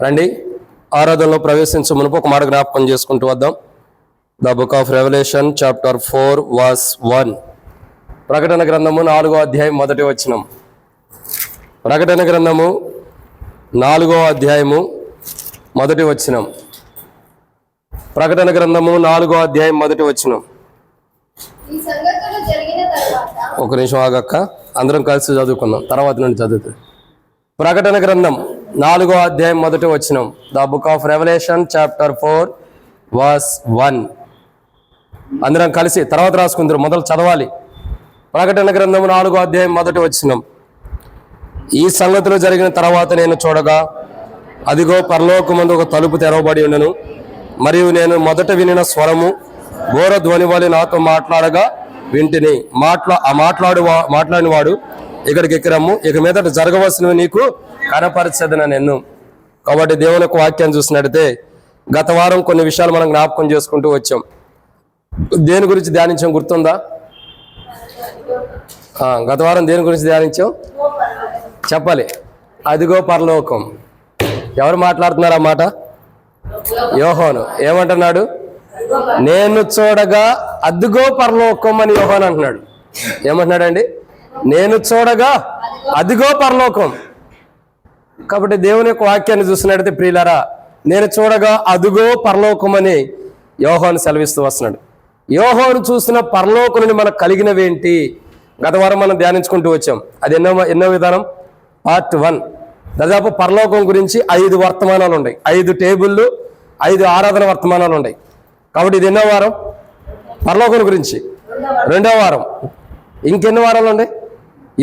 రండి, ఆరాధనలో ప్రవేశించే మునుపు ఒక మాట జ్ఞాపకం చేసుకుంటూ వద్దాం. The book of Revelation chapter 4 verse 1. ప్రకటన గ్రంథము 4వ అధ్యాయం మొదటి వచనం. ప్రకటన గ్రంథము 4వ అధ్యాయము మొదటి వచనం. ప్రకటన గ్రంథము 4వ అధ్యాయం మొదటి వచనం. ఒక నిమిషం ఆగక్క, అందరం కలిసి చదువుకుందాం, తర్వాత నుండి చదువుతుంది. ప్రకటన గ్రంథం 4వ అధ్యాయం మొదటి వచనం. The book of Revelation chapter 4 verse 1. అందరం కలిసి తర్వాత రాసుకుందరు, మొదలు చదవాలి. ప్రకటన గ్రంథం 4వ అధ్యాయం మొదటి వచనం. ఈ సంగతులు జరిగిన తర్వాత నేను చూడగా, అదిగో పరలోకమందు ఒక తలుపు తెరవబడి ఉండెను. మరియు నేను మొదట వినిన స్వరము ఘోర ధ్వని వలె నాతో మాట్లాడగా వింటిని. మాట్లాడిన వాడు, ఇక్కడికి ఎక్కిరమ్ము, ఇక మీదట జరగవలసినవి నీకు కనపరచదన నిన్ను. కాబట్టి దేవుని యొక్క వాక్యాన్ని చూసినట్టయితే గత వారం కొన్ని విషయాలు మనం జ్ఞాపకం చేసుకుంటూ వచ్చాం. దేని గురించి ధ్యానించాం గుర్తుందా? గత వారం దేని గురించి ధ్యానించాం చెప్పాలి. అదిగో పరలోకం. ఎవరు మాట్లాడుతున్నారు ఆ మాట? యోహాను. ఏమంటున్నాడు? నేను చూడగా అదిగో పరలోకం అని యోహాను అంటున్నాడు. ఏమంటున్నాడండి? నేను చూడగా అదిగో పరలోకం. కాబట్టి దేవుని యొక్క వాక్యాన్ని చూసినట్టయితే ప్రియులారా, నేను చూడగా అదిగో పరలోకం అని యోహాను సెలవిస్తూ వస్తున్నాడు. యోహాను చూసిన పరలోకం నుండి మనకు కలిగినవేంటి? గత వారం మనం ధ్యానించుకుంటూ వచ్చాం. అది ఎన్నో విధానం? పార్ట్ 1. దాదాపు పరలోకం గురించి 5 వర్తమానాలు ఉన్నాయి, 5 టేబుళ్ళు, 5 ఆరాధన వర్తమానాలు ఉన్నాయి. కాబట్టి ఇది ఎన్నో వారం? పరలోకం గురించి 2వ వారం. ఇంకెన్ని వారాలు ఉన్నాయి?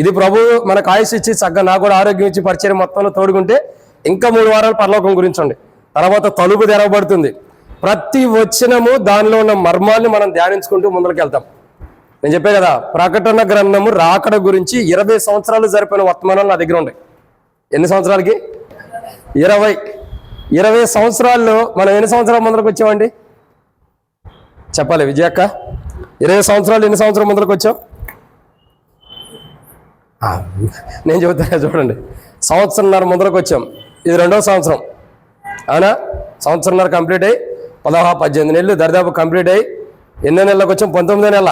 ఇది ప్రభు మనకు ఆయుష్ ఇచ్చి చక్కగా నాకు కూడా ఆరోగ్యం ఇచ్చి పరిచయం మొత్తంలో తోడుకుంటే ఇంకా 3 వారాలు పరలోకం గురించి ఉండే. తర్వాత తలుపు తెరవబడుతుంది. ప్రతి వచనము దానిలో ఉన్న మర్మాన్ని మనం ధ్యానించుకుంటూ ముందుకు వెళ్తాం. నేను చెప్పే కదా, ప్రకటన గ్రంథము రాకడ గురించి 20 సంవత్సరాలు జరిపిన వర్తమానాలు నా దగ్గర ఉన్నాయి. ఎన్ని సంవత్సరాలకి? 20 సంవత్సరాల్లో మనం ఎన్ని సంవత్సరాల ముందరకు వచ్చామండి చెప్పాలి విజయక్క? 20 సంవత్సరాలు ఎన్ని సంవత్సరాల ముందరకు వచ్చాం? నేను చెబుతాను చూడండి. సంవత్సరంన్నర ముందరకు వచ్చాం. ఇది 2వ సంవత్సరం, అవునా? సంవత్సరంన్నర కంప్లీట్ అయ్యి 18 నెలలు దరిదాపు కంప్లీట్ అయ్యి ఎన్నో నెలలకు వచ్చాం? 19వ నెల.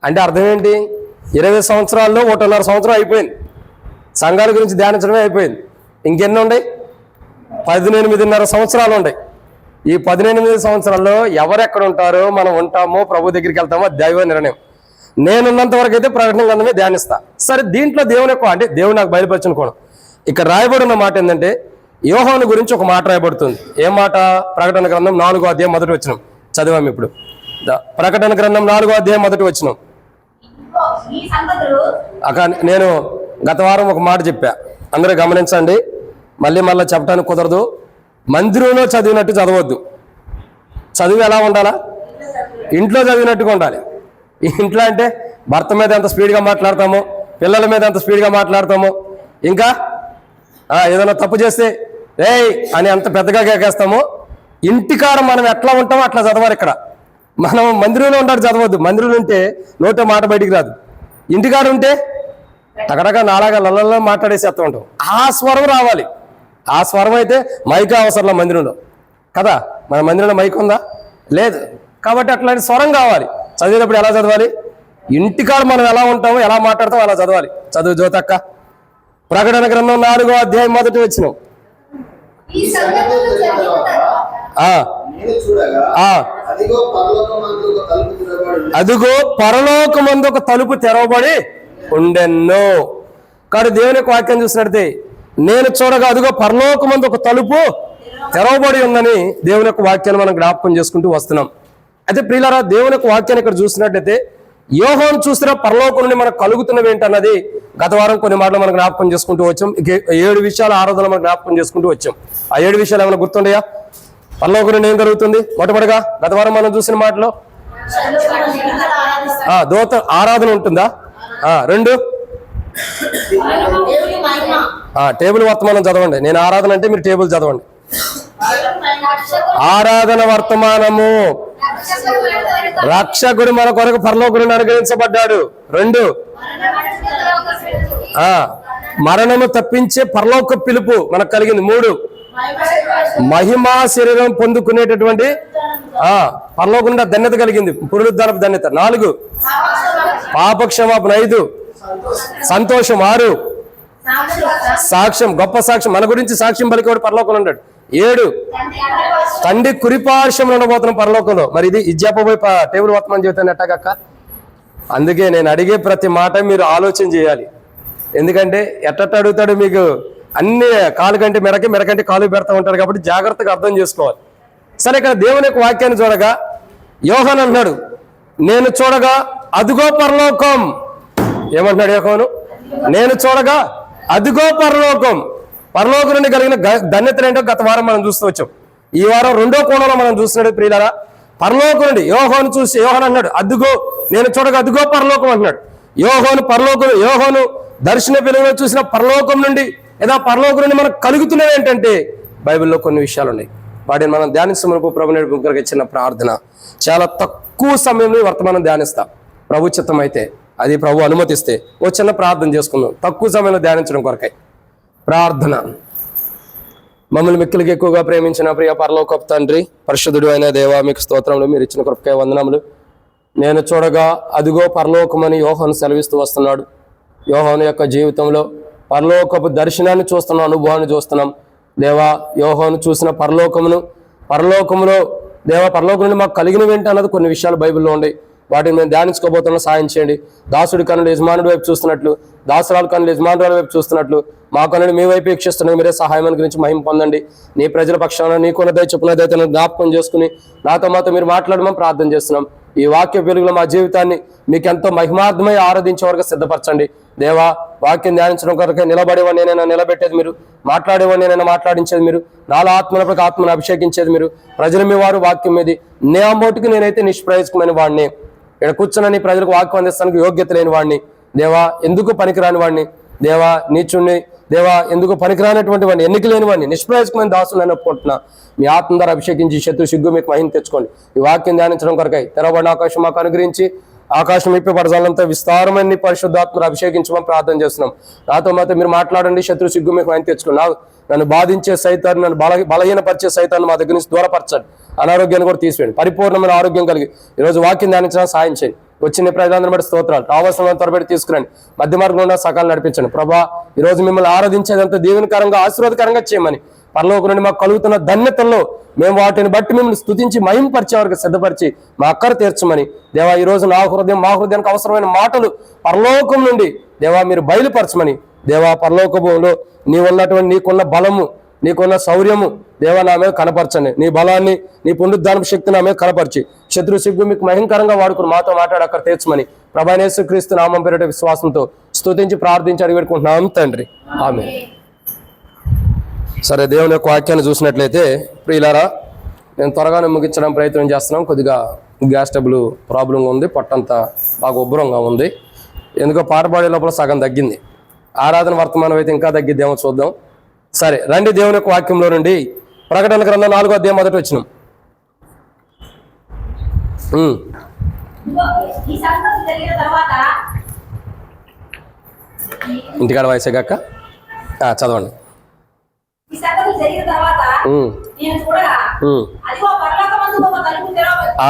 అంటే అర్థం ఏంటి? 20 సంవత్సరాల్లో 1.5 సంవత్సరం అయిపోయింది. సంఘాల గురించి ధ్యానించడమే అయిపోయింది. ఇంకెన్ని ఉన్నాయి? 18.5 సంవత్సరాలు ఉన్నాయి. ఈ 18 సంవత్సరాల్లో ఎవరెక్కడ ఉంటారో మనం ఉంటామో, ప్రభు దగ్గరికి వెళ్తామో దైవ నిర్ణయం. నేనున్నంత వరకు అయితే ప్రకటన గ్రంథమే ధ్యానిస్తా. సరే, దీంట్లో దేవుని యొక్క అంటే దేవుడు నాకు బయలుపరిచిన కోణం. ఇక్కడ రాయబడిన మాట ఏంటంటే, యోహాను గురించి ఒక మాట రాయబడుతుంది. ఏం మాట? ప్రకటన గ్రంథం 4వ అధ్యాయం మొదటి వచనం చదివాం. ఇప్పుడు ప్రకటన గ్రంథం 4వ అధ్యాయం మొదటి వచనం. నేను గత వారం ఒక మాట చెప్పా, అందరూ గమనించండి. మళ్ళీ చెప్పడానికి కుదరదు. మందిరంలో చదివినట్టు చదవద్దు. చదువు ఎలా ఉండాలా? ఇంట్లో చదివినట్టుగా ఉండాలి. ఇంట్లో అంటే భర్త మీద ఎంత స్పీడ్గా మాట్లాడతామో, పిల్లల మీద ఎంత స్పీడ్గా మాట్లాడతామో, ఇంకా ఏదైనా తప్పు చేస్తే ఏయ్ అని అంత పెద్దగా కేకేస్తామో, ఇంటికాడ మనం ఎట్లా ఉంటామో అట్లా చదవాలి. ఇక్కడ మనం మందిరంలో ఉంటాడు చదవద్దు. మందిరంలో ఉంటే నోటే మాట బయటికి రాదు. ఇంటికాడ ఉంటే టకటగా నాలాగా లల్లల్లో మాట్లాడేసేస్తూ ఉంటాం. ఆ స్వరం రావాలి. ఆ స్వరం అయితే మైక్ అవసరంలో మందిరంలో కదా. మన మందిరంలో మైక్ ఉందా? లేదు. కాబట్టి అట్లాంటి స్వరం కావాలి. చదివేటప్పుడు ఎలా చదవాలి? ఇంటికాడ మనం ఎలా ఉంటామో, ఎలా మాట్లాడతామో అలా చదవాలి. చదువు జ్యోతక్క. ప్రకటన గ్రంథం 4వ అధ్యాయం మొదటి వచనం. అదిగో పరలోకమందు ఒక తలుపు తెరవబడి ఉండెన్నో. కానీ దేవుని యొక్క వాక్యం చూసినట్టే, నేను చూడగా అదిగో పరలోకమందు ఒక తలుపు తెరవబడి ఉందని దేవుని యొక్క వాక్యాన్ని మనం జ్ఞాపకం చేసుకుంటూ వస్తున్నాం. అయితే ప్రియులారా, దేవుని యొక్క వాక్యాన్ని ఇక్కడ చూసినట్టయితే యోహాను చూసిన పరలోకం నుండి మనకు కలుగుతున్నవి ఏంటన్నది గత వారం కొన్ని మాటలు మనం జ్ఞాపకం చేసుకుంటూ వచ్చాం. 7 విషయాల ఆరాధన మనం జ్ఞాపకం చేసుకుంటూ వచ్చాం. ఆ 7 విషయాలు ఏమైనా గుర్తుండయా? పరలోకం నుండి ఏం జరుగుతుంది? మొట్టమొదటిగా గత వారం మనం చూసిన మాటలో దూత ఆరాధన ఉంటుందా? 2 టేబుల్ వర్తమానం చదవండి. నేను ఆరాధన అంటే మీరు టేబుల్ చదవండి. ఆరాధన వర్తమానము. రక్షకుడు మన కొరకు పరలోకుడిని అనుగ్రహించబడ్డాడు. 2 మరణము తప్పించే పరలోక పిలుపు మనకు కలిగింది. 3 మహిమా శరీరం పొందుకునేటటువంటి పరలోకం ధన్యత కలిగింది, పునరుద్ధానపు ధన్యత. 4 పాపక్షమాపణ. 5 సంతోషం. 6 సాక్ష్యం, గొప్ప సాక్ష్యం, మన గురించి సాక్ష్యం పలికేవాడు పరలోకంలో ఉంటాడు. 7 తండ్రి కురిపార్శ్వంలో ఉండబోతున్నాం పరలోకంలో. మరి ఇది చెప్పబోయి టేబుల్ వర్తమానం చెబుతాను ఎట్టాగక్క. అందుకే నేను అడిగే ప్రతి మాట మీరు ఆలోచన చేయాలి. ఎందుకంటే ఎట్ట అడుగుతాడు, మీకు అన్ని కాలు కంటే మెరకంటే కాలు పెడతా ఉంటారు కాబట్టి జాగ్రత్తగా అర్థం చేసుకోవాలి. సరే, ఇక్కడ దేవుని యొక్క వాక్యాన్ని చూడగా యోహాను అంటున్నాడు, నేను చూడగా అదుగో పరలోకం. ఏమంటున్నాడు యోహాను? నేను చూడగా అదుగో పరలోకం. పరలోకం నుండి కలిగిన ధన్యతలు ఏంటో గత వారం మనం చూస్తూ వచ్చాం. ఈ వారం 2వ కోణంలో మనం చూస్తున్నాడు ప్రియులారా. పరలోకం నుండి యోహాను చూసి యోహాను అన్నాడు, అదుగో నేను చూడగా అదుగో పరలోకం అంటున్నాడు. యోహాను దర్శన వెలుగులో చూసిన పరలోకం నుండి లేదా పరలోకం నుండి మనకు కలుగుతున్నవి ఏంటంటే బైబిల్లో కొన్ని విషయాలు ఉన్నాయి. వాటిని మనం ధ్యానిస్తున్నప్పుడు ప్రభు నేడు ముగ్గురికి ఇచ్చిన ప్రార్థన చాలా తక్కువ సమయంలో వర్తమానం ధ్యానిస్తాం. ప్రభు చిత్తం అయితే, అది ప్రభు అనుమతిస్తే ఓ చిన్న ప్రార్థన చేసుకుందాం తక్కువ సమయంలో ధ్యానించడం కొరకై. ప్రార్థన. మమ్మల్ని మిక్కిలికి ఎక్కువగా ప్రేమించిన ప్రియ పరలోకపు తండ్రి, పరిశుద్ధుడు అయిన దేవా, మీకు స్తోత్రములు, మీరు ఇచ్చిన కృపకే వందనములు. నేను చూడగా అదుగో పరలోకమని యోహాను సెలవిస్తూ వస్తున్నాడు. యోహాను యొక్క జీవితంలో పరలోకపు దర్శనాన్ని చూస్తున్నాం, అనుభవాన్ని చూస్తున్నాం. దేవా, యోహాను చూసిన పరలోకములో దేవా, పరలోకం నుండి మాకు కలిగినవి ఏంటి అన్నది కొన్ని విషయాలు బైబిల్లో ఉన్నాయి. వాటిని మేము ధ్యానించుకోబోతున్నా, సాయం చేయండి. దాసుడి కన్నులు యజమానుడి వైపు చూస్తున్నట్లు, దాసురాలు కన్నులు యజమానురాల వైపు చూస్తున్నట్లు మా కన్నులు మీ వైపు వీక్షిస్తున్నాయి. మీరే సహాయం గురించి మహిమ పొందండి. నీ ప్రజల పక్షాన నీకున్నదై చెప్పున్నదైతే జ్ఞాపకం చేసుకుని మాతో మీరు మాట్లాడమని ప్రార్థన చేస్తున్నాం. ఈ వాక్య వెలుగులో మా జీవితాన్ని మీకు ఎంతో మహిమార్థమై ఆరాధించే వరకు సిద్ధపరచండి. దేవా, వాక్యం ధ్యానించడం కొరకే నిలబడేవాడిని నేనైనా నిలబెట్టేది మీరు, మాట్లాడేవాడిని నేనైనా మాట్లాడించేది మీరు, నాలో ఆత్మలపై ఆత్మను అభిషేకించేది మీరు. ప్రజలు మీ వారు వాక్యం మీది, నే అమ్మోటికి నేనైతే నిష్ప్రయోజకమైన వాడిని. ఇక్కడ కూర్చున్న నీ ప్రజలకు వాక్యం అందిస్తానికి యోగ్యత లేని వాడిని. దేవా, ఎందుకు పనికిరాని వాడిని. దేవా, నీచుణ్ణి. దేవా, ఎందుకు పనికిరానటువంటి వాడిని, ఎన్నిక లేని వాడిని, నిష్ప్రయోజకమైన దాసులు అని ఒప్పుకుంటున్నా. మీ ఆత్మ ద్వారా అభిషేకించి శత్రు సిగ్గు మీకు మహిమ తెచ్చుకోండి. ఈ వాక్యం ధ్యానించడం కొరకై తెరవబడిన ఆకాశం మాకు అనుగ్రహించి, ఆకాశం ఇప్పి పడజాలంతా విస్తారమైన పరిశుద్ధాత్మను అభిషేకించమని ప్రార్థన చేస్తున్నాం. నాతో మీరు మాట్లాడండి. శత్రు సిగ్గు మీకు మహిమ తెచ్చుకోండి. నన్ను బాధించే సైతాన్ని, నన్ను బలహీనపరిచే సైతాన్ని మా దగ్గర నుంచి దూరపరచండి. అనారోగ్యాన్ని కూడా తీసివేయండి. పరిపూర్ణమైన ఆరోగ్యం కలిగి ఈరోజు వాక్యం ధ్యానించడానికి సాయం చేయండి. వచ్చిన ప్రజలందరినీ బట్టి స్తోత్రాలు. రావాల్సిన త్వరబెట్టి తీసుకురండి. మధ్య మార్గంలో సకాలం నడిపించండి. ప్రభా, ఈరోజు మిమ్మల్ని ఆరాధించేదంతా దీవెనకరంగా, ఆశీర్వాదకరంగా చేయమని, పరలోకం నుండి మాకు కలుగుతున్న ధన్యతల్లో మేము వాటిని బట్టి మిమ్మల్ని స్తుతించి మహిమపరిచే వరకు సిద్ధపరిచి మా అక్కర తీర్చమని దేవా, ఈరోజు మా హృదయానికి అవసరమైన మాటలు పరలోకం నుండి దేవా మీరు బయలుపరచమని, దేవా, పరలోకములో నీకున్న బలము, నీకున్న శౌర్యము దేవా నా మీద కనపరచండి. నీ బలాన్ని, నీ పునరుద్ధానపు శక్తి నా మీద కనపరిచి శత్రు సిగ్గు మీకు మహిమకరంగా వాడుకుని మాతో మాట్లాడి అక్కడ తీర్చమని ప్రభు యేసుక్రీస్తు నామం పేరిట విశ్వాసంతో స్తుతించి ప్రార్థించి అడిగి పెట్టుకుంటున్నాం తండ్రి, ఆమేన్. సరే, దేవుని యొక్క వాక్యాన్ని చూసినట్లయితే ప్రియులారా, నేను త్వరగానే ముగించడం ప్రయత్నం చేస్తున్నాం. కొద్దిగా గ్యాస్ ట్రబుల్ ప్రాబ్లంగా ఉంది, పొట్టంతా బాగా ఉబ్బరంగా ఉంది. ఎందుకో పాట పాడే లోపల సగం తగ్గింది. ఆరాధన వర్తమానం అయితే ఇంకా తగ్గిద్దేమో చూద్దాం. సరే రండి, దేవుని యొక్క వాక్యంలో నుండి ప్రకటన గ్రంథం 4వ అధ్యాయం మొదటి వచనం. ఇంటికాడ వయసే కాక చదవండి.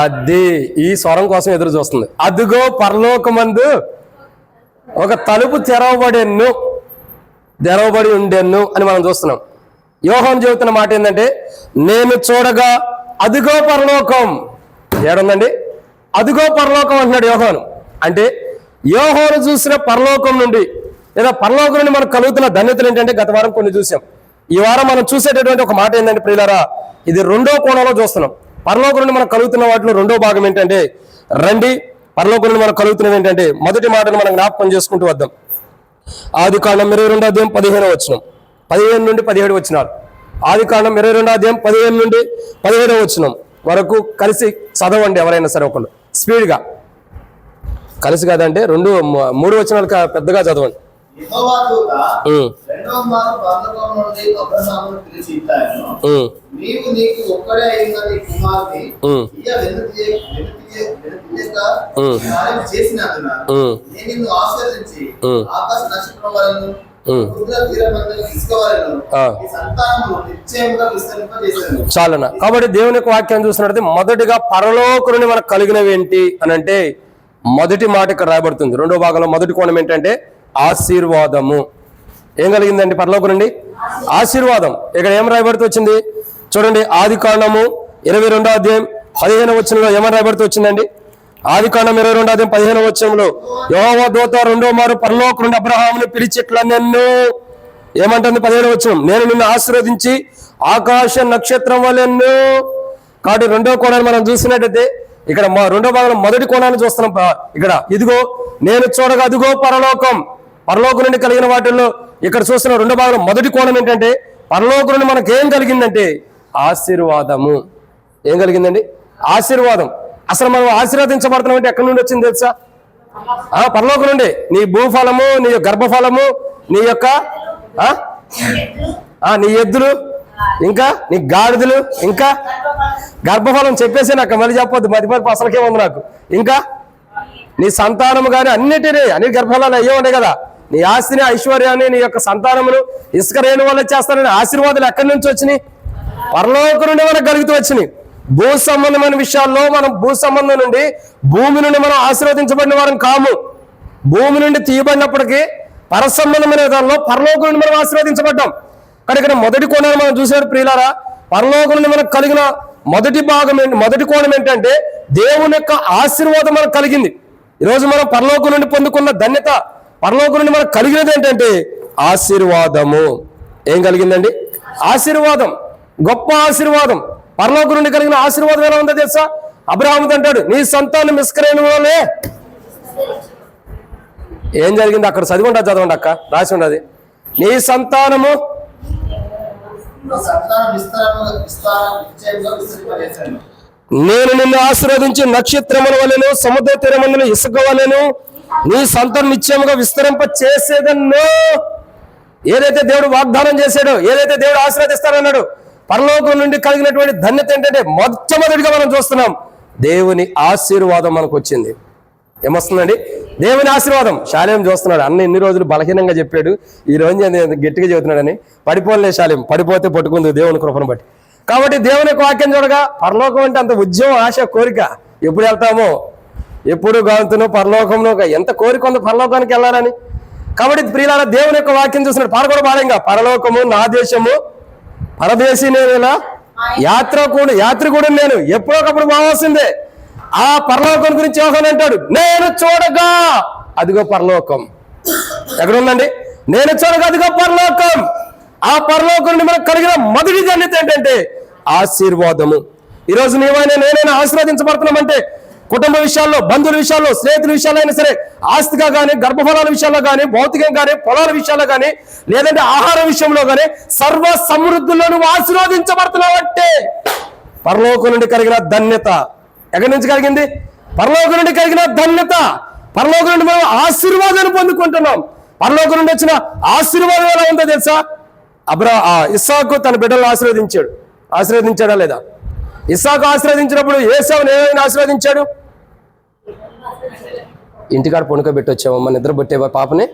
అది ఈ స్వరం కోసం ఎదురు చూస్తుంది. అదిగో పరలోకమందు ఒక తలుపు తెరవబడి ఉండెను అని మనం చూస్తున్నాం. యోహాను చెబుతున్న మాట ఏంటంటే, నేను చూడగా అదిగో పరలోకం. ఏడుందండి? అదిగో పరలోకం అంటున్నాడు యోహాను. అంటే యోహాను చూసిన పరలోకం నుండి లేదా పరలోకం నుండి మనకు కలుగుతున్న ధన్యతలు ఏంటంటే గత వారం కొన్ని చూసాం. ఈ వారం మనం చూసేటటువంటి ఒక మాట ఏంటంటే ప్రియులారా, ఇది 2వ కోణంలో చూస్తున్నాం. పరలోకం నుండి మనకు కలుగుతున్న వాటిలో 2వ భాగం ఏంటంటే, రండి పరలోకం నుండి మనకు కలుగుతున్నది ఏంటంటే, మొదటి మాటను మనం జ్ఞాపకం చేసుకుంటూ వద్దాం. ఆదికాండం 22వ అధ్యాయం 15వ వచనం, 15 నుండి 17 వచనాలు. ఆదికాండం 22వ అధ్యాయం 15 నుండి 17వ వచనం వరకు కలిసి చదవండి. ఎవరైనా సరే ఒకళ్ళు స్పీడ్గా, కలిసి కాదంటే 2-3 వచనాలు పెద్దగా చదవండి. చాలనా. కాబట్టి దేవుని యొక్క వాక్యాన్ని చూసినట్టు మొదటిగా పరలోకం నుండి మనకు కలిగినవి ఏంటి అని అంటే మొదటి మాట ఇక్కడ రాయబడుతుంది. రెండో భాగంలో మొదటి కోణం ఏంటంటే ఆశీర్వాదము. ఏం కలిగిందండి పరలోకం నుండి? ఆశీర్వాదం. ఇక్కడ ఏం రాయబడుతూ వచ్చింది చూడండి. ఆదికాండము 22వ అధ్యాయం 15వ వచనంలో ఏమని రాయబడుతూ వచ్చిందండి? ఆదికాండం 22వ అధ్యాయం 15వ వచనంలో యెహోవా దూత రెండో మారు పరలోకం నుండి అబ్రహామును పిలిచిట్లా నన్ను ఏమంటుంది 15వ వచనం, నేను నిన్ను ఆశీర్వదించి ఆకాశ నక్షత్రం వలెను. కాబట్టి రెండో కోణాన్ని మనం చూసినట్టయితే ఇక్కడ రెండో భాగంలో మొదటి కోణాన్ని చూస్తున్నాం. ఇక్కడ ఇదిగో నేను చూడగా అదిగో పరలోకం. పరలోకం నుండి కలిగిన వాటిల్లో ఇక్కడ చూస్తున్న రెండో భాగంలో మొదటి కోణం ఏంటంటే పరలోకం నుండి మనకు ఏం కలిగిందంటే ఆశీర్వాదము. ఏం కలిగిందండి? ఆశీర్వాదం. అసలు మనం ఆశీర్వదించబడుతున్నాం అంటే ఎక్కడి నుండి వచ్చింది తెలుసా? పరలోకం నుండి. నీ భూఫలము, నీ గర్భఫలము, నీ యొక్క నీ ఎద్దులు, ఇంకా నీ గాడిదలు, ఇంకా గర్భఫలం చెప్పేసి నాకు మళ్ళీ చెప్పొద్దు, మధ్యపరపు అసలుకే ఉంది నాకు. ఇంకా నీ సంతానము కానీ అన్ని గర్భఫలాలు అయ్యే ఉండే కదా. నీ ఆస్తిని, ఐశ్వర్యాన్ని, నీ యొక్క సంతానమును ఇసుక రేణు వల్ల చేస్తానని ఆశీర్వాదాలు ఎక్కడి నుంచి వచ్చినాయి? పరలోకం నుండి మనకు కలుగుతూ వచ్చినాయి. భూ సంబంధమైన విషయాల్లో మనం భూ సంబంధం నుండి భూమి నుండి మనం ఆశీర్వదించబడిన వారం కాము. భూమి నుండి తీయబడినప్పటికీ పరసంబంధమైన విధానంలో పరలోకం నుండి మనం ఆశీర్వదించబడ్డాం. కానీ ఇక్కడ మొదటి కోణాన్ని మనం చూసాడు ప్రియులారా. పరలోకం నుండి మనకు కలిగిన మొదటి కోణం ఏంటంటే దేవుని యొక్క ఆశీర్వాదం మనకు కలిగింది. ఈరోజు మనం పరలోకం నుండి పొందుకున్న ధన్యత, పరలోకం నుండి మనకు కలిగినది ఏంటంటే ఆశీర్వాదము. ఏం కలిగిందండి? ఆశీర్వాదం. గొప్ప ఆశీర్వాదం. పరలోకం నుండి కలిగిన ఆశీర్వాదం ఎలా ఉందో తెలుసా? అబ్రహాముతో అంటాడు, నీ సంతానం ఇస్కరేణు వలె. ఏం జరిగింది అక్కడ? చదవండి అక్క, రాసి ఉండదు. నీ సంతానము నేను నిన్ను ఆశీర్వదించి నక్షత్రముల వలెను సముద్ర తీరమందున ఇసుక వలెను నీ సంతానం నిశ్చయముగా విస్తరింప చేసేదన్నో. ఏదైతే దేవుడు వాగ్దానం చేశాడో, ఏదైతే దేవుడు ఆశీర్వదిస్తానన్నాడు, పరలోకం నుండి కలిగినటువంటి ధన్యత ఏంటంటే మొట్టమొదటిగా మనం చూస్తున్నాం దేవుని ఆశీర్వాదం మనకు వచ్చింది. ఏమొస్తుందండి? దేవుని ఆశీర్వాదం. శాలేం చూస్తున్నాడు. అన్న ఇన్ని రోజులు బలహీనంగా చెప్పాడు, ఈ రోజు గట్టిగా చెబుతున్నాడని. పడిపోలే శాలేం, పడిపోతే పట్టుకుంది దేవుని కృపను బట్టి. కాబట్టి దేవుని యొక్క వాక్యం చూడగా పరలోకం అంటే అంత ఉద్యమం, ఆశ, కోరిక. ఎప్పుడు వెళ్తామో, ఎప్పుడు గాంతునో పరలోకంలో ఎంత కోరిక ఉంది పరలోకానికి వెళ్ళాలని. కాబట్టి ప్రియులారా దేవుని యొక్క వాక్యం చూస్తున్నాడు. పాడకూడ పాడంగా పరలోకము నా దేశము, పరదేశీ నేను, ఇలా యాత్రికుడు నేను, ఎప్పుడొకప్పుడు బాగాల్సిందే. ఆ పరలోకం గురించి యోహాను అంటాడు, నేను చూడగా అదిగో పరలోకం. ఎక్కడుందండి? నేను చూడగా అదిగో పరలోకం. ఆ పరలోకం నుండి మనకు కలిగిన మొదటి ధన్యత ఏంటంటే ఆశీర్వాదము. ఈరోజు నేనైనా ఆశీర్వదించబడుతున్నామంటే కుటుంబ విషయాల్లో, బంధువుల విషయాల్లో, స్నేహితుల విషయాల్లో అయినా సరే, ఆస్తిగా కానీ, గర్భఫలాల విషయాల్లో కానీ, భౌతికం కానీ, పొలాల విషయాల్లో కానీ, లేదంటే ఆహార విషయంలో కానీ సర్వ సమృద్ధుల్లో నువ్వు ఆశీర్వదించబడుతున్నావంటే పరలోకం నుండి కలిగిన ధన్యత. ఎక్కడి నుంచి కలిగింది? పరలోకం నుండి కలిగిన ధన్యత. పరలోకం నుండి మనం ఆశీర్వాదాన్ని పొందుకుంటున్నాం. పరలోకం నుండి వచ్చిన ఆశీర్వాదం ఎలా ఉందో తెలుసా? ఇస్సాకు తన బిడ్డలను ఆశీర్వదించాడా లేదా? ఇస్సాకు ఆశీర్వదించినప్పుడు ఏసావును ఏమైనా ఆశీర్వదించాడు? ఇంటికాడ పొనుకోబెట్టి వచ్చామమ్మ, నిద్ర పట్టే పాపని.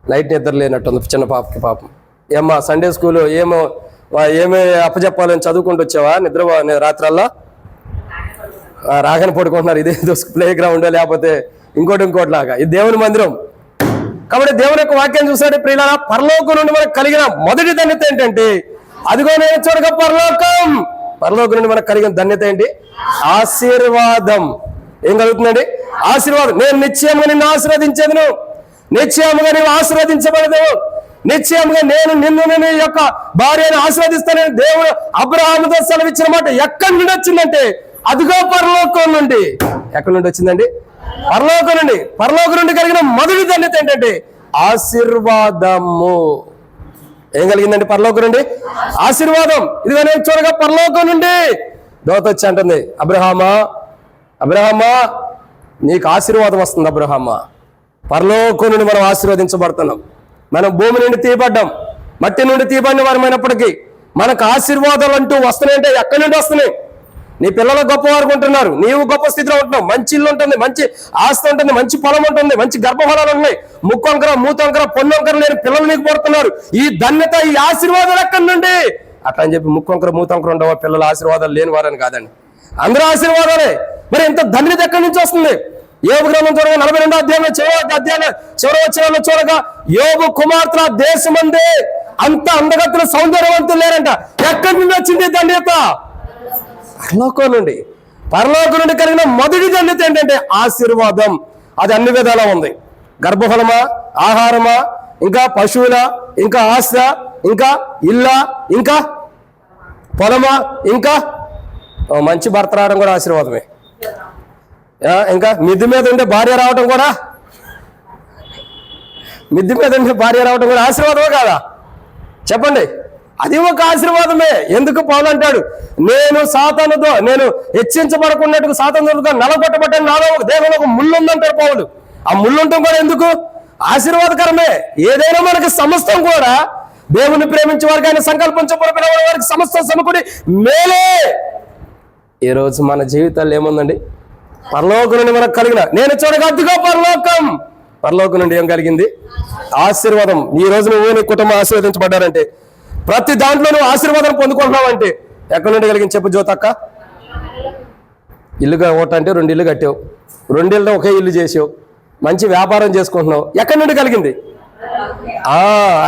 నైట్ నిద్ర లేనట్టుంది చిన్న పాపకి. పాపం ఏమ్మా సండే స్కూల్ ఏమి అప్పచెప్పాలని చదువుకుంటూ వచ్చావా? రాత్రల్లా రాగానే పడుకుంటున్నారు. ఇదేదో ప్లే గ్రౌండ్ లేకపోతే ఇంకోటి లాగా. ఇది దేవుని మందిరం. కాబట్టి దేవుని యొక్క వాక్యాన్ని చూసాడు ప్రియులారా. పరలోకం నుండి మనకు కలిగిన మొదటి ధన్యత ఏంటంటే అదిగో నేను చూడగా పరలోకం. పరలోకం నుండి మనకు కలిగిన ధన్యత ఏంటి? ఆశీర్వాదం. ఏం కలుగుతుందండి? ఆశీర్వాదం. నేను నిశ్చయంగా నిన్ను ఆశీర్వదించేదను, నిశ్చయముగా నీవు ఆశీర్వదించబడదు, నిశ్చయంగా నేను నిన్ను నీ యొక్క భార్యను ఆశీర్వదిస్తానని దేవుడు అబ్రహాముతో సెలవిచ్చిన మాట ఎక్కడి నుండి వచ్చిందంటే అదిగో పరలోకం నుండి. ఎక్కడి నుండి వచ్చిందండి? పరలోకం నుండి. పరలోకం నుండి కలిగిన మొదటి ధన్యత ఏంటంటే ఆశీర్వాదము. ఏం కలిగిందండి? పరలోకం నుండి ఆశీర్వాదం. ఇదిగో నేను చూడగా పరలోకం నుండి దోత వచ్చి అంటుంది, అబ్రహామా నీకు ఆశీర్వాదం వస్తుంది. అబ్రహామా, పరలోకం నుండి మనం ఆశీర్వదించబడుతున్నాం. మనం భూమి నుండి తీయబడ్డాం, మట్టి నుండి తీయబడిన వారమైనప్పటికీ మనకు ఆశీర్వాదాలు అంటూ వస్తున్నాయంటే ఎక్కడి నుండి వస్తున్నాయి? నీ పిల్లలు గొప్పవారు ఉంటున్నారు, నీవు గొప్ప స్థితిలో ఉంటున్నావు. మంచి ఇల్లు ఉంటుంది, మంచి ఆస్తి ఉంటుంది, మంచి పొలం ఉంటుంది, మంచి గర్భఫలాలు ఉన్నాయి, ముక్కొంకర మూతొంకర పొన్నొంకర లేని పిల్లలు నీకు పుడుతున్నారు. ఈ ధన్యత, ఈ ఆశీర్వాదాలు ఎక్కడి నుండి? అట్లా అని చెప్పి ముక్కొంకర మూతొంకర ఉండవ పిల్లల ఆశీర్వాదాలు లేని వారని కాదండి, అందరూ ఆశీర్వాదాలే. మరి ఇంత ధన్యత ఎక్కడి నుంచి వస్తుంది? యోబు గ్రంథం చూడగా 42వ అధ్యాయంలో చివరి వచనంలో చూడగా, యోబు కుమార్తెల దేశమందే అంత అందగత్తుల సౌందర్యవంతులు లేరంట. ఎక్కడి నుండి వచ్చింది ధన్యత? పరలోకం నుండి. పరలోకం నుండి కలిగిన మొదటి ధన్యత ఏంటంటే ఆశీర్వాదం. అది అన్ని విధాలా ఉంది. గర్భఫలమా, ఆహారమా, ఇంకా పశువుల, ఇంకా ఆశ, ఇంకా ఇల్లా, ఇంకా పొలమా, ఇంకా మంచి భర్త రావడం కూడా ఆశీర్వాదమే. ఇంకా మిద్ది మీద ఉండే భార్య రావడం కూడా, మిద్ది మీద ఉండే భార్య రావడం కూడా ఆశీర్వాదమే కాదా? చెప్పండి. అది ఒక ఆశీర్వాదమే. ఎందుకు పౌలు అంటాడు, నేను హెచ్చించబడకున్నట్టుగా సాతానుతో నలగొట్టబట్టాను, నాలో ఒక దేహంలో ఒక ముళ్ళు ఉందంటాడు పౌలు. ఆ ముళ్ళు ఉండటం కూడా ఎందుకు? ఆశీర్వాదకరమే. ఏదైనా మనకి సమస్తం కూడా దేవుని ప్రేమించే వారికి, ఆయన సంకల్పించబడిన వారికి సమస్తం సమకూడి మేలే. ఈరోజు మన జీవితాల్లో ఏముందండి? పరలోకం నుండి మనకు కలిగిన, నేను చూడగా అదిగో పరలోకం. పరలోకం నుండి ఏం కలిగింది? ఆశీర్వాదం. ఈ రోజు నువ్వు నీ కుటుంబం ఆశీర్వదించబడ్డారంటే, ప్రతి దాంట్లో నువ్వు ఆశీర్వాదం పొందుకుంటున్నావంటే ఎక్కడి నుండి కలిగింది చెప్పు జ్యోతక్క? ఇల్లుగా ఓటంటే 2 ఇల్లు కట్టావు, 2 ఇళ్ళలో ఒకే ఇల్లు చేసావు, మంచి వ్యాపారం చేసుకుంటున్నావు. ఎక్కడి నుండి కలిగింది?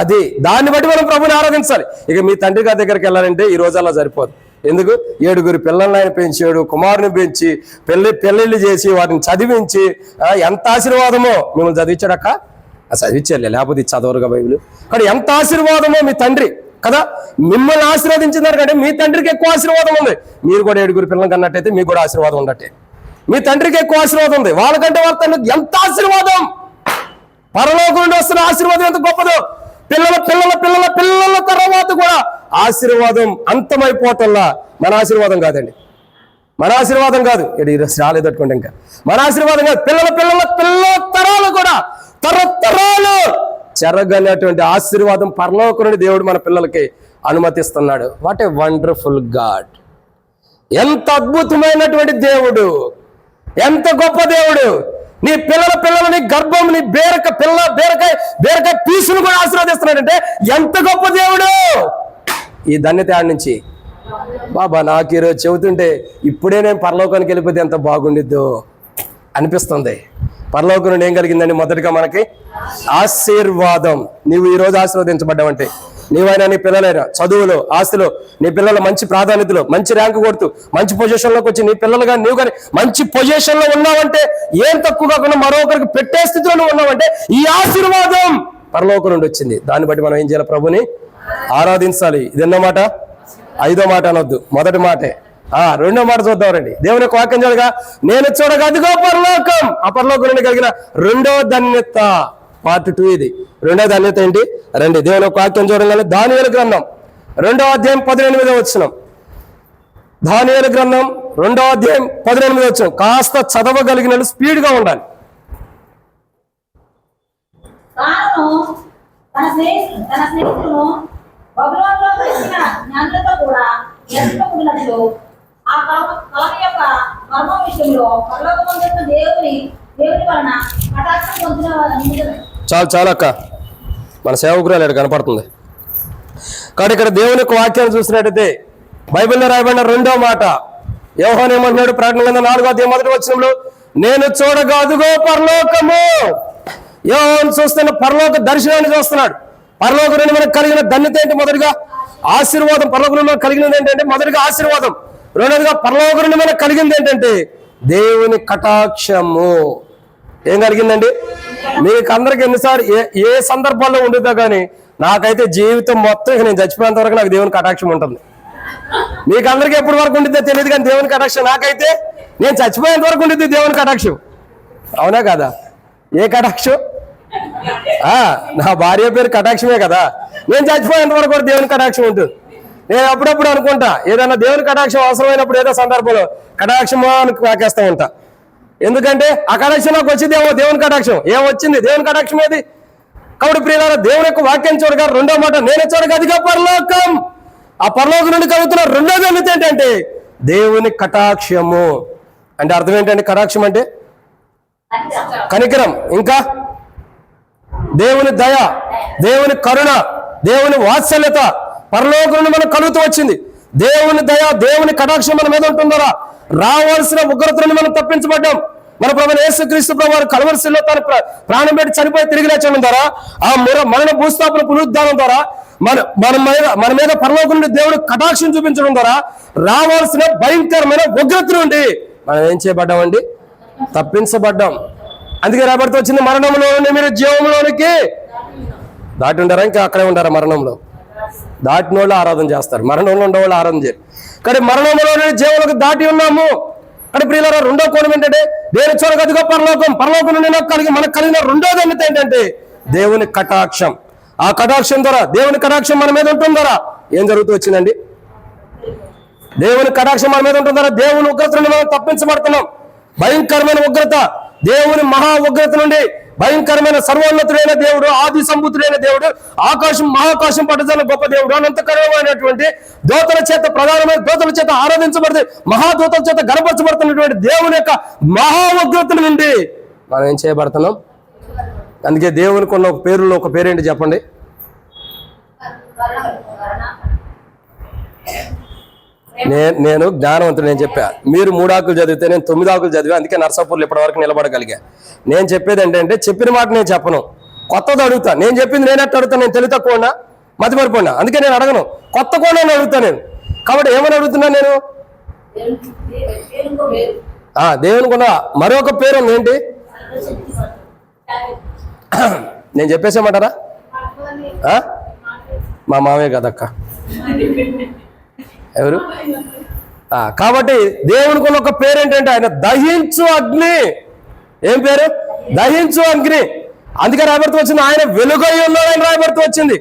అది. దాన్ని బట్టి మనం ప్రభుని ఆరాధించాలి. ఇక మీ తండ్రి గారి దగ్గరికి వెళ్ళాలంటే ఈ రోజు అలా సరిపోదు. ఎందుకు? 7 పిల్లల్ని ఆయన పెంచాడు, కుమారుని పెంచి పెళ్ళిళ్ళు చేసి వాటిని చదివించి, ఎంత ఆశీర్వాదమో. మిమ్మల్ని చదివించాడక్క? చదివించాలి, లేకపోతే చదవరుగా బైబిల్. కానీ ఎంత ఆశీర్వాదమో మీ తండ్రి కదా. మిమ్మల్ని ఆశీర్వదించినారు కంటే మీ తండ్రికి ఎక్కువ ఆశీర్వాదం ఉంది. మీరు కూడా 7 పిల్లలు కన్నట్టయితే మీకు కూడా ఆశీర్వాదం ఉండట్టే. మీ తండ్రికి ఎక్కువ ఆశీర్వాదం ఉంది. వాళ్ళకంటే వాళ్ళ తండ్రికి ఎంత ఆశీర్వాదం! పరలోకం నుండి వస్తున్న ఆశీర్వాదం ఎంత గొప్పదో. పిల్లల పిల్లల పిల్లల పిల్లల తర్వాత కూడా ఆశీర్వాదం అంతమైపోవటంలా మన ఆశీర్వాదం కాదండి. మన ఆశీర్వాదం కాదు. ఈరోజు రాలేదట్టుకోండి. ఇంకా మన ఆశీర్వాదం కాదు. పిల్లల పిల్లల పిల్లల తరాలు కూడా, తరతరాలు చెరగనటువంటి ఆశీర్వాదం పరలోకం నుండి దేవుడు మన పిల్లలకి అనుమతిస్తున్నాడు. What a wonderful God! ఎంత అద్భుతమైనటువంటి దేవుడు, ఎంత గొప్ప దేవుడు! నీ పిల్లలని గర్భం, నీ బీరకాయ పీసును కూడా ఆశీర్వదిస్తున్నాడంటే ఎంత గొప్ప దేవుడు! ఈ ధన్యత ఆడి నుంచి బాబా నాకు ఈరోజు చెబుతుంటే ఇప్పుడే నేను పరలోకానికి వెళ్ళిపోతే ఎంత బాగుండిద్దో అనిపిస్తుంది. పరలోకం నుండి ఏం కలిగిందండి? మొదటిగా మనకి ఆశీర్వాదం. నీవు ఈరోజు ఆశీర్వదించబడ్డావంటే, నీవైనా నీ పిల్లలైనా చదువులో, ఆస్తిలో, నీ పిల్లల మంచి ప్రాధాన్యతలో, మంచి ర్యాంకు కొడుతూ మంచి పొజిషన్లోకి వచ్చి నీ పిల్లలు కానీ నీవు కానీ మంచి పొజిషన్లో ఉన్నావంటే, ఏం తక్కువ కాకుండా మరొకరికి పెట్టే స్థితిలో నువ్వు ఉన్నావంటే ఈ ఆశీర్వాదం పరలోకం నుండి వచ్చింది. దాన్ని బట్టి మనం ఏం చేయాలి? ప్రభుని ఆరాధించాలి. ఇది ఎన్నో మాట? 5వ మాట అనొద్దు, మొదటి మాటే. 2వ మాట చూద్దాం రండి. దేవుని యొక్క వాక్యం చూడగా, నేను చూడగా అదిగో పరలోకం. ఆ పరలోకం నుండి కలిగిన 2వ ధన్యత, పార్ట్ 2 ఇది. 2వ ధన్యత ఏంటి? రండి దేవుని యొక్క వాక్యం చూడగానే దానియేలు గ్రంథం 2వ అధ్యాయం 18వ వచనం. దానియేలు గ్రంథం 2వ అధ్యాయం 18వ వచనం. కాస్త చదవగలిగిన స్పీడ్గా ఉండాలి. తన స్నేహితులను బబులోనులో కలిసిన జ్ఞానులతో కూడా ఎంచుకున్నట్లు ఆ కలం యొక్క మర్మ విషయంలో పరలోకమందున్న దేవుని వలన కటాక్షం పొందిన వారు. చాలు అక్క, మన సేవకురాలు కనపడుతుంది. కానీ ఇక్కడ దేవుని యొక్క వాక్యాన్ని చూసినట్టయితే బైబిల్లో రాయబడిన 2వ మాట యోహాను ఏమంటున్నాడు? ప్రకటన గ్రంథం 4వ అధ్యాయం 1వ వచనంలో, నేను చూడగా అదుగో పరలోకము. యోహాను చూస్తున్న పరలోక దర్శనాన్ని చూస్తున్నాడు. పరలోకం నుండి మనకు కలిగిన ధన్యత ఏంటి? మొదటిగా ఆశీర్వాదం. పరలోకం నుండి మనకు కలిగినది ఏంటంటే మొదటిగా ఆశీర్వాదం. రెండోదిగా పరలోకం నుండి మనకు కలిగింది ఏంటంటే దేవుని కటాక్షము. ఏం కలిగిందండి? మీకు అందరికి ఎన్నిసార్లు ఏ సందర్భాల్లో ఉంటుందో కానీ నాకైతే జీవితం మొత్తం నేను చచ్చిపోయేంత వరకు నాకు దేవుని కటాక్షం ఉంటుంది. మీకు అందరికి ఎప్పటి వరకు ఉంటుందో తెలియదు కానీ దేవుని కటాక్షం నాకైతే నేను చచ్చిపోయేంత వరకు ఉంటుంది దేవుని కటాక్షం. అవునా కదా? ఏ కటాక్షం? నా భార్య పేరు కటాక్షమే కదా. నేను చచ్చిపోయేంత వరకు కూడా దేవుని కటాక్షం ఉంటుంది. నేను అప్పుడప్పుడు అనుకుంటా, ఏదైనా దేవుని కటాక్షం అవసరమైనప్పుడు ఏదో సందర్భంలో కటాక్షమో అని నాకేస్తూ ఉంటా. ఎందుకంటే ఆ కటాక్షం నాకు వచ్చింది ఏమో దేవుని కటాక్షం. ఏమొచ్చింది? దేవుని కటాక్షం ఏది? కాబట్టి ప్రియులారా, దేవుని యొక్క వాక్యం చూడగా 2వ మాట, నేను చూడగా అదిగో పరలోకం. ఆ పరలోకం నుండి కలుగుతున్న 2వ ధన్యత ఏంటంటే దేవుని కటాక్షము అంటే అర్థం ఏంటండి? కటాక్షం అంటే కనికరం, ఇంకా దేవుని దయ, దేవుని కరుణ, దేవుని వాత్సల్యత పరలోకం నుండి మనకు కలుగుతూ వచ్చింది. దేవుని దయ, దేవుని కటాక్షం మన మీద ఉంటుందరా. రావాల్సిన ఉగ్రత నుండి మనం తప్పించబడ్డాం. మన ప్రభువైన యేసుక్రీస్తు ప్రభువు కల్వరిశిలో తన ప్రాణం పెట్టి చనిపోయి తిరిగి లేచడం ద్వారా, ఆ మరణ భూస్థాపన పునరుద్ధానం ద్వారా మన మీద పరలోకం నుండి దేవుడు కటాక్షం చూపించడం ద్వారా రావాల్సిన భయంకరమైన ఉగ్రత నుండి మనం ఏం చేయబడ్డామండి? తప్పించబడ్డాం. అందుకే రాబడుతూ వచ్చింది, మరణంలో నుండి మీరు జీవంలోనికి దాటి ఉంటారా? ఇంకా అక్కడే ఉంటారా? మరణంలో దాటిన వాళ్ళు ఆరాధన చేస్తారు, మరణంలో ఉండేవాళ్ళు ఆరాధన చేయరు. కానీ మరణంలో నుండి జీవంలోకి దాటి ఉన్నాము. కానీ ప్రియులారా, రెండో కోణం ఏంటంటే దేవుని చూడక అదిగో పరలోకం. పరలోకం నుండి మనకు కలిగిన రెండో ధన్యత ఏంటంటే దేవుని కటాక్షం. ఆ కటాక్షం ద్వారా, దేవుని కటాక్షం మన మీద ఉంటుంది ద్వారా ఏం జరుగుతూ వచ్చిందండి? దేవుని కటాక్షం మన మీద ఉంటుంది ద్వారా దేవుని ఉగ్రత నుండి మనం తప్పించబడుతున్నాం. భయంకరమైన ఉగ్రత, దేవుని మహా ఉగ్రత నుండి, భయంకరమైన సర్వోన్నతుడైన దేవుడు, ఆది సంబుద్ధుడైన దేవుడు, మహాకాశం పట్టుదల గొప్ప దేవుడు, అనంతకరమైనటువంటి దూతల చేత, ప్రధానమైన దూతల చేత ఆరాధించబడుతుంది, మహాదూతల చేత గణపరచబడుతున్నటువంటి దేవుని యొక్క మహా ఉగ్రత నుండి మనం ఏం చేయబడుతున్నాం? అందుకే దేవునికి ఉన్న పేరులో ఒక పేరేంటి చెప్పండి? నేను జ్ఞానవంతుడు. నేను చెప్పా, మీరు 3 ఆకులు చదివితే నేను 9 ఆకులు చదివా. అందుకే నర్సాపూర్లో ఇప్పటి వరకు నిలబడగలిగా. నేను చెప్పేది ఏంటంటే చెప్పిన మాట నేను చెప్పను, కొత్తది అడుగుతా. నేను చెప్పింది నేను ఎట్లా అడుగుతాను? నేను తెలివి తక్కువ ఉన్నా, మతిమరిపోయినా, అందుకే నేను అడగను. కొత్త కోణాన్ని అడుగుతాను నేను. కాబట్టి ఏమని అడుగుతున్నా నేను? దేవునికి ఉన్న మరొక పేరు ఉంది. ఏంటి? నేను చెప్పేసేమంటారా? మా మామయ్య కదక్క. ఎవరు? కాబట్టి దేవునికి ఉన్న ఒక పేరు ఏంటంటే ఆయన దహించు అగ్ని. ఏం పేరు? దహించు అగ్ని. అందుకే రాబడుతూ వచ్చింది ఆయన వెలుగై ఉన్నాడని రాబడుతూ వచ్చింది.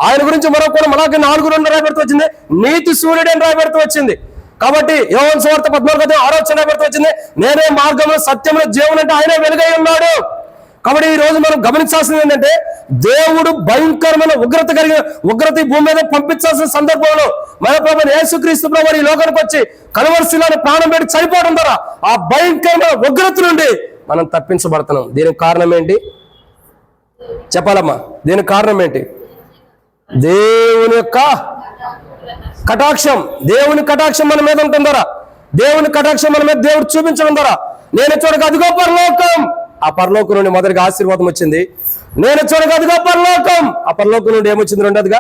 ఆయన గురించి మరొక మనకి 4 రాబడుతూ వచ్చింది, నీతి సూర్యుడు అని రాబడుతూ వచ్చింది. కాబట్టి యోహాను సువార్త 14:6 రాబడుతూ వచ్చింది, నేనే మార్గంలో సత్యంలో జీవనం అంటే ఆయనే వెలుగై ఉన్నాడు. కాబట్టి ఈ రోజు మనం గమనించాల్సింది ఏంటంటే దేవుడు భయంకరమైన ఉగ్రత ఈ భూమి మీద పంపించాల్సిన సందర్భంలో మన ప్రభువైన యేసుక్రీస్తు ప్రభువు ఈ లోకానికి వచ్చి కల్వరిశిలోని ప్రాణం పెట్టి చనిపోవడం ద్వారా ఆ భయంకరమైన ఉగ్రత నుండి మనం తప్పించబడుతున్నాం. దీనికి కారణం ఏంటి చెప్పాలమ్మా? దీనికి కారణం ఏంటి? దేవుని యొక్క కటాక్షం. దేవుని కటాక్షం మన మీద ఉంటుంది ద్వారా, దేవుని కటాక్షం మన మీద దేవుడు చూపించడం ద్వారా నేను చూడక అదిగో పరలోకం. ఆ పరలోకం నుండి మొదటిగా ఆశీర్వాదం వచ్చింది. నేను చూడక అదిగో పరలోకం. ఆ పరలోకం నుండి ఏమొచ్చింది? రెండోదిగా